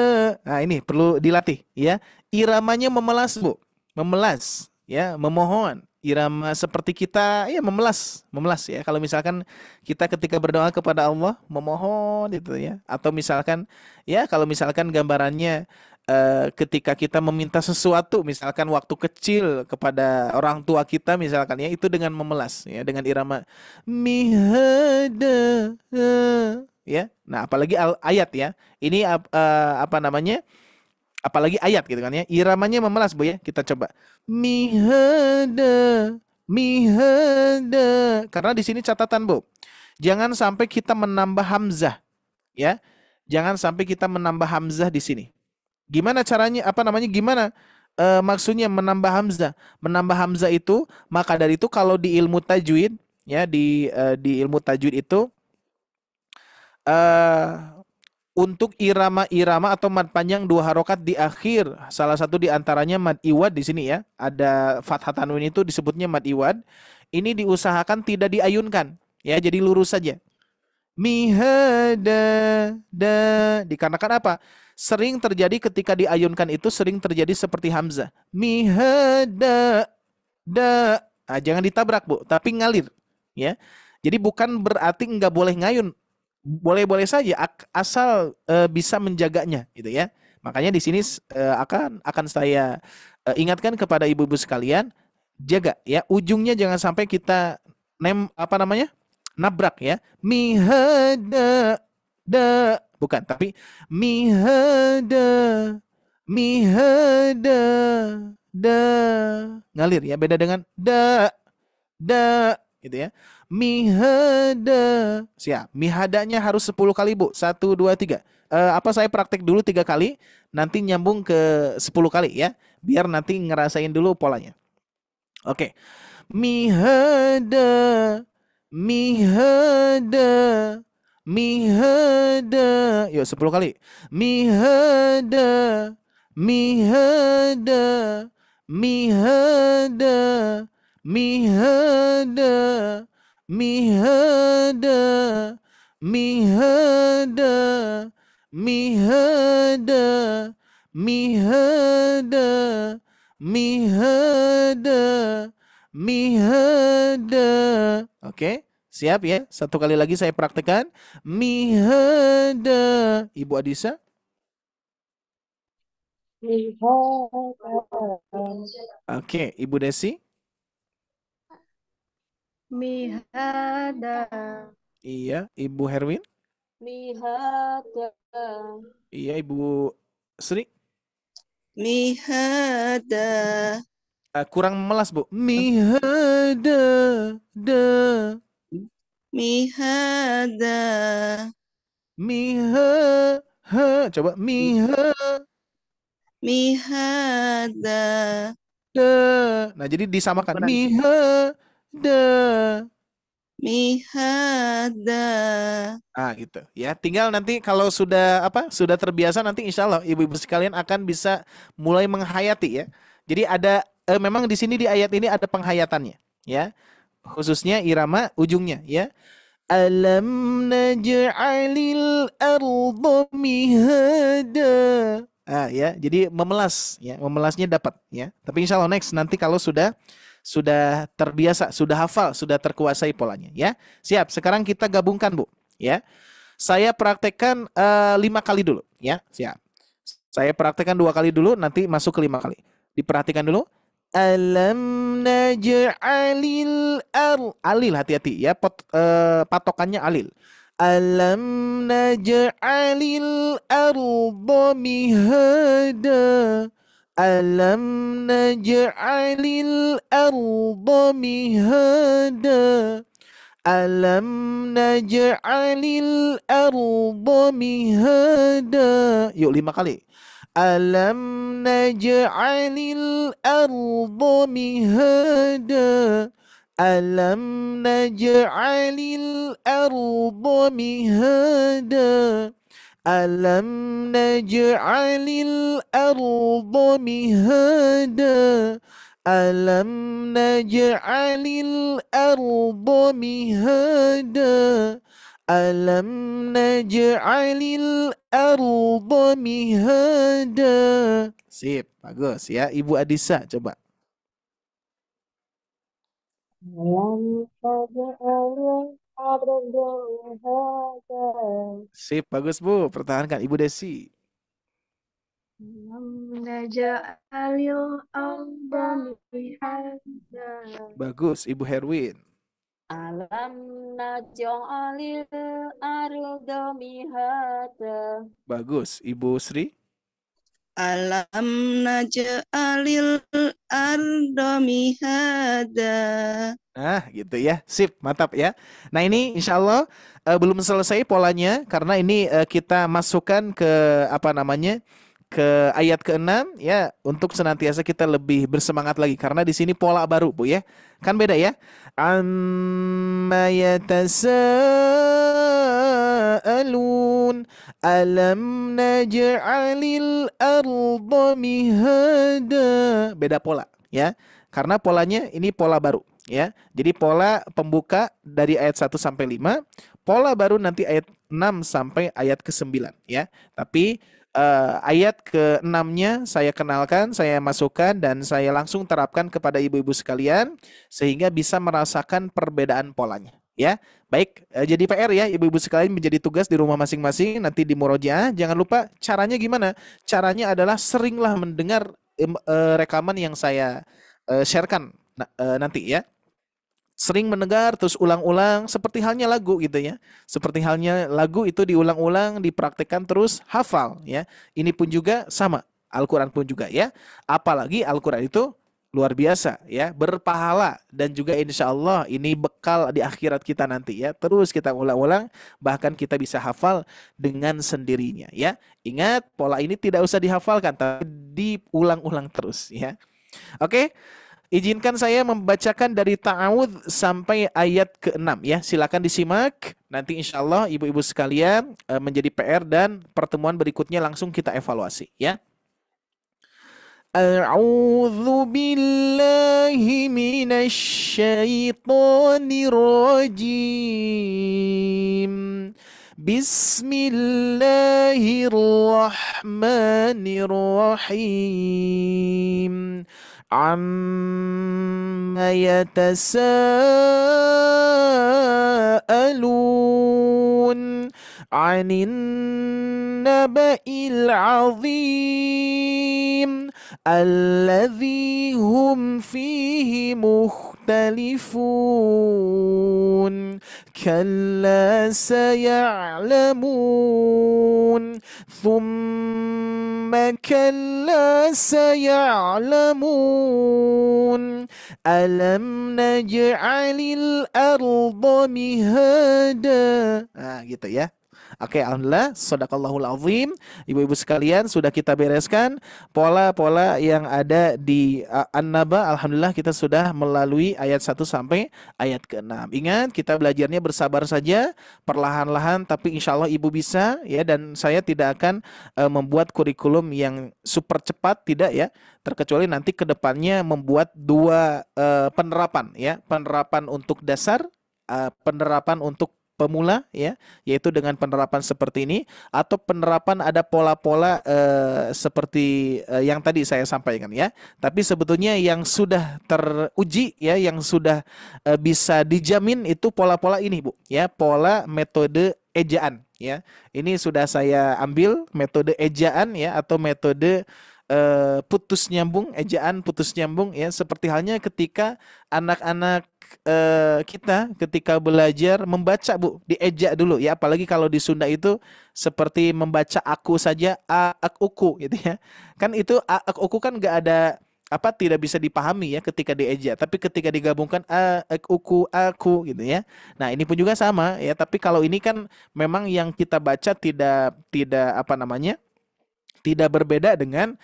Nah, ini perlu dilatih ya. Iramanya memelas, Bu. Memelas ya, memohon. Irama seperti kita ya memelas ya. Kalau misalkan kita ketika berdoa kepada Allah memohon itu ya, atau misalkan ya kalau misalkan gambarannya ketika kita meminta sesuatu, misalkan waktu kecil kepada orang tua kita misalkan ya, itu dengan memelas ya, dengan irama mihada ya. Nah, apalagi ayat ya. Ini apa namanya? Apalagi ayat gitu kan ya. Iramanya memelas, Bu ya. Kita coba. Mihada. Karena di sini catatan, Bu. Jangan sampai kita menambah hamzah ya. Jangan sampai kita menambah hamzah di sini. Gimana caranya? Apa namanya? Gimana maksudnya menambah hamzah? Menambah hamzah itu, maka dari itu kalau di ilmu tajwid ya, di ilmu tajwid itu untuk irama-irama atau mad panjang 2 harokat di akhir, salah satu di antaranya mad iwad di sini ya, ada fathah tanwin itu disebutnya mad iwad. Ini diusahakan tidak diayunkan ya, jadi lurus saja. Mihada, dikarenakan apa? sering terjadi ketika diayunkan itu sering terjadi seperti hamzah. Mihada da. Ah, jangan ditabrak, Bu, tapi ngalir, ya. Jadi bukan berarti nggak boleh ngayun. Boleh-boleh saja asal bisa menjaganya, gitu ya. Makanya di sini akan saya ingatkan kepada ibu-ibu sekalian, jaga ya ujungnya, jangan sampai kita nabrak ya. Mihada da, bukan, tapi mihada mihada da, ngalir ya, beda dengan da gitu ya. Mihada, siap. Mihadanya harus 10 kali, Bu. 1 2 3. Saya praktek dulu 3 kali, nanti nyambung ke 10 kali ya, biar nanti ngerasain dulu polanya. Oke. Mihada mihada mihada, yuk 10 kali. Mihada mihada mihada mihada mihada mihada mihada mihada mihada mihada. Oke, siap ya. Satu kali lagi saya praktekkan. Mihada. Ibu Adisa. Oke, Ibu Desi.
Mihada.
Iya, Ibu Herwin.
Mihada.
Iya, Ibu Sri.
Mihada.
Kurang melas, Bu. Mihada da.
Mihada.
Miha ha. Coba miha
Mihada.
da. Nah, jadi disamakan. Miha da.
Mihada.
Gitu ya. Tinggal nanti kalau sudah terbiasa, nanti insya Allah ibu-ibu sekalian akan bisa mulai menghayati ya. Jadi ada memang di sini di ayat ini ada penghayatannya ya. Khususnya irama ujungnya ya. Alam naj'alil arda mihada. Ya, jadi memelas ya, memelasnya dapat ya. Tapi insya Allah next nanti kalau sudah terbiasa, sudah hafal, sudah terkuasai polanya ya. Siap, sekarang kita gabungkan, Bu ya. Saya praktekkan 5 kali dulu ya. Siap. Saya praktekkan 2 kali dulu, nanti masuk ke 5 kali. Diperhatikan dulu. Alam naj'alil alil, hati-hati ya, patokannya alil. Alam naj'alil arda mihada. Alam naj'alil arda mihada. Alam naj'alil arda mihada. Yuk 5 kali. Alam naj'alil arda mihada. Alam naj'alil arda mihada. Alam naj'alil arda mihada. Alam naj'alil arda mihada. Alam naj'alil arda mihada. Sip, bagus ya. Ibu Adisa coba.
Alam naj'alil arda mihada.
Sip, bagus Bu. Pertahankan Ibu Desi.
Alam naj'alil arda mihada.
Bagus Ibu Herwin.
Alam naj'alil arda mihada.
Bagus Ibu Sri.
Alam naj'alil arda mihada.
Nah, gitu ya. Sip, mantap ya. Nah, ini insya Allah belum selesai polanya, karena ini kita masukkan ke ke ayat ke-6 ya, untuk senantiasa kita lebih bersemangat lagi, karena di sini pola baru, Bu ya. Kan beda ya. Amma yatasaalun alam naj'alil arda mihada. Beda pola ya. Karena polanya ini pola baru ya. Jadi pola pembuka dari ayat 1 sampai 5, pola baru nanti ayat 6 sampai ayat ke-9 ya. Tapi ayat ke-6-nya saya kenalkan, saya masukkan dan saya langsung terapkan kepada ibu-ibu sekalian sehingga bisa merasakan perbedaan polanya. Ya, baik. Jadi PR ya ibu-ibu sekalian, menjadi tugas di rumah masing-masing nanti di murojaah. Jangan lupa caranya gimana? Caranya adalah seringlah mendengar rekaman yang saya sharekan nanti ya. Sering mendengar terus ulang-ulang seperti halnya lagu gitu ya. Seperti halnya lagu itu diulang-ulang, dipraktekkan terus hafal ya. Ini pun juga sama, Al-Qur'an pun juga ya. Apalagi Al-Qur'an itu luar biasa ya, berpahala dan juga insya Allah ini bekal di akhirat kita nanti ya. Terus kita ulang-ulang bahkan kita bisa hafal dengan sendirinya ya. Ingat, pola ini tidak usah dihafalkan tapi diulang-ulang terus ya. Oke. Izinkan saya membacakan dari ta'awudz sampai ayat ke-6 ya. Silakan disimak. Nanti insya Allah ibu-ibu sekalian menjadi PR dan pertemuan berikutnya langsung kita evaluasi ya. A'udzu billahi minasy syaithanir rajim. Bismillahirrahmanirrahim. Amma yatasaalun 'anin naba'il 'azim alladzi hum fihi mukhtalifun kalla saya'lamun thumma kalla saya'lamun alam naj'alil arda mihada. Nah, gitu ya. Oke, alhamdulillah, shadaqallahul azim. Ibu-ibu sekalian, sudah kita bereskan pola-pola yang ada di An-Naba. Alhamdulillah kita sudah melalui ayat 1 sampai ayat ke-6. Ingat, kita belajarnya bersabar saja, perlahan-lahan, tapi insya Allah ibu bisa ya. Dan saya tidak akan membuat kurikulum yang super cepat, tidak ya. Terkecuali nanti ke depannya membuat dua penerapan ya, penerapan untuk dasar, penerapan untuk pemula ya, yaitu dengan penerapan seperti ini, atau penerapan ada pola-pola seperti yang tadi saya sampaikan ya. Tapi sebetulnya yang sudah teruji ya, yang sudah bisa dijamin itu pola-pola ini Bu ya, pola metode ejaan ya. Ini sudah saya ambil metode ejaan ya, atau metode putus nyambung, ejaan putus nyambung ya, seperti halnya ketika anak-anak kita ketika belajar membaca Bu, diejak dulu ya, apalagi kalau di Sunda itu seperti membaca aku saja, a ak uku gitu ya. Kan itu a ak uku kan nggak ada apa, tidak bisa dipahami ya ketika diejak, tapi ketika digabungkan a ak uku aku gitu ya. Nah, ini pun juga sama ya, tapi kalau ini kan memang yang kita baca tidak apa namanya? Tidak berbeda dengan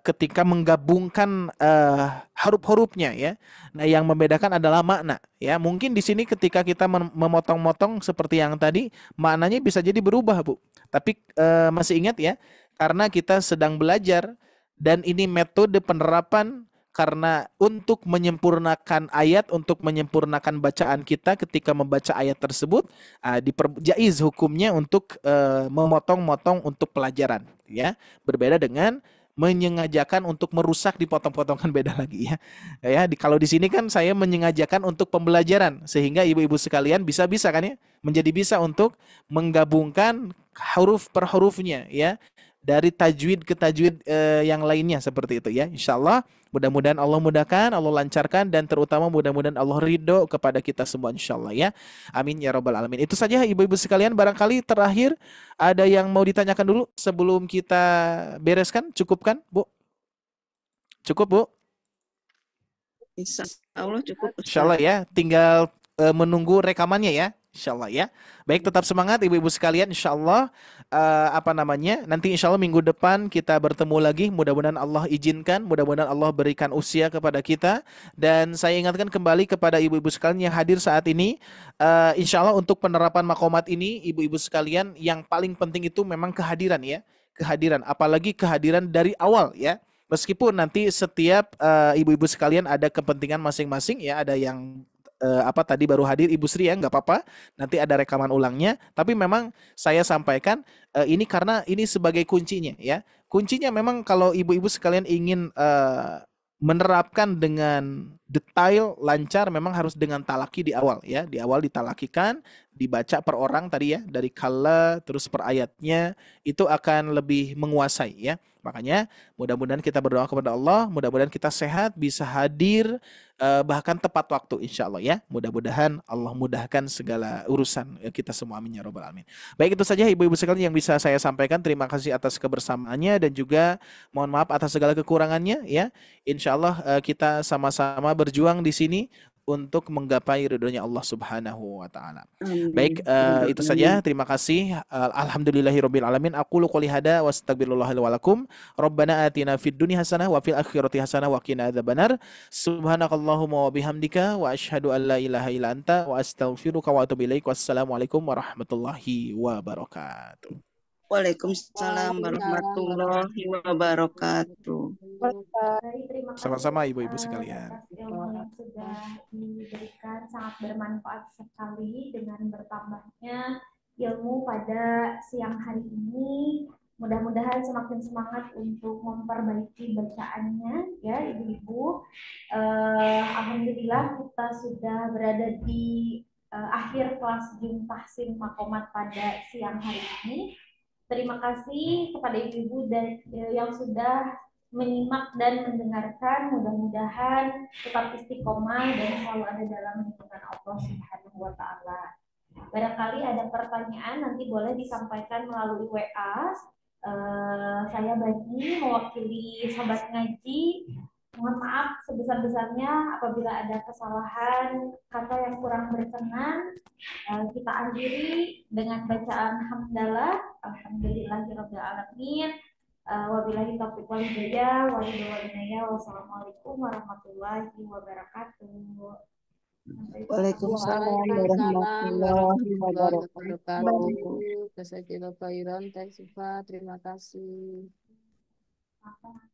ketika menggabungkan huruf-hurufnya ya. Nah, yang membedakan adalah makna ya. Mungkin di sini ketika kita memotong-motong seperti yang tadi, maknanya bisa jadi berubah Bu. Tapi masih ingat ya, karena kita sedang belajar dan ini metode penerapan, karena untuk menyempurnakan ayat, untuk menyempurnakan bacaan kita ketika membaca ayat tersebut, jaiz hukumnya untuk memotong-motong untuk pelajaran ya. Berbeda dengan menyengajakan untuk merusak, dipotong-potongkan, beda lagi ya. Ya, kalau di sini kan saya menyengajakan untuk pembelajaran sehingga ibu-ibu sekalian bisa kan ya, menjadi bisa untuk menggabungkan huruf per hurufnya ya, dari tajwid ke tajwid yang lainnya seperti itu ya. Insyaallah mudah-mudahan Allah mudahkan, Allah lancarkan, dan terutama mudah-mudahan Allah ridho kepada kita semua insyaallah ya. Amin ya rabbal alamin. Itu saja ibu-ibu sekalian. Barangkali terakhir ada yang mau ditanyakan dulu sebelum kita bereskan? Cukupkan Bu? Cukup Bu?
Insya Allah cukup Ustaz.
Insyaallah ya. Tinggal menunggu rekamannya ya. Insyaallah ya. Baik, tetap semangat ibu-ibu sekalian. Insyaallah nanti insyaallah minggu depan kita bertemu lagi. Mudah-mudahan Allah izinkan, mudah-mudahan Allah berikan usia kepada kita. Dan saya ingatkan kembali kepada ibu-ibu sekalian yang hadir saat ini, insyaallah untuk penerapan makomat ini, ibu-ibu sekalian, yang paling penting itu memang kehadiran ya. Kehadiran, apalagi kehadiran dari awal ya. Meskipun nanti setiap ibu-ibu sekalian ada kepentingan masing-masing ya, ada yang apa tadi baru hadir Ibu Sri ya, nggak apa-apa. Nanti ada rekaman ulangnya. Tapi memang saya sampaikan ini karena ini sebagai kuncinya ya. Kuncinya memang kalau ibu-ibu sekalian ingin menerapkan dengan detail lancar memang harus dengan talaki di awal ya. Di awal ditalakikan, dibaca per orang tadi ya, dari kala terus per ayatnya itu akan lebih menguasai ya. Makanya mudah-mudahan kita berdoa kepada Allah, mudah-mudahan kita sehat, bisa hadir bahkan tepat waktu insya Allah ya. Mudah-mudahan Allah mudahkan segala urusan kita semua, amin ya robbal alamin. Baik, itu saja ibu-ibu sekalian yang bisa saya sampaikan. Terima kasih atas kebersamaannya dan juga mohon maaf atas segala kekurangannya ya. Insya Allah kita sama-sama berjuang di sini untuk menggapai ridhonya Allah Subhanahu wa taala. Baik,
Amin.
itu saja. Terima kasih. Alhamdulillahirabbil alamin. Aqulu qouli hada wa astaghfirullah li wa lakum. Rabbana atina fid dunya hasanah wa fil akhirati hasanah wa qina adzabannar. Subhanakallahumma wa bihamdika wa asyhadu an la ilaha illa anta wa astaghfiruka wa atubu ilaik. Wassalamualaikum warahmatullahi wabarakatuh.
Waalaikumsalam warahmatullahi wabarakatuh.
Baik, terima kasih
Sama-sama ibu-ibu sekalian.
atas ilmu yang sudah diberikan, sangat bermanfaat sekali dengan bertambahnya ilmu pada siang hari ini. Mudah-mudahan semakin semangat untuk memperbaiki bacaannya ya ibu-ibu. Alhamdulillah kita sudah berada di akhir kelas Jum Tahsin Makomat pada siang hari ini. Terima kasih kepada ibu-ibu dan yang sudah menyimak dan mendengarkan. Mudah-mudahan tetap istiqomah dan selalu ada dalam lindungan Allah Subhanahu wa taala. Barangkali ada pertanyaan nanti boleh disampaikan melalui WA. Saya bagi mewakili sahabat ngaji. Mohon maaf sebesar-besarnya apabila ada kesalahan kata yang kurang berkenan. Kita akhiri dengan bacaan hamdalah. Alhamdulillahirabbil alamin. Wabillahi taufiq wal hidayah. Wassalamualaikum warahmatullahi wabarakatuh.
Waalaikumsalam
Waalaikumsalam
warahmatullahi
warahmatullahi
wabarakatuh.
wabarakatuh. Jazakallahu khairan. Terima kasih.
Apa?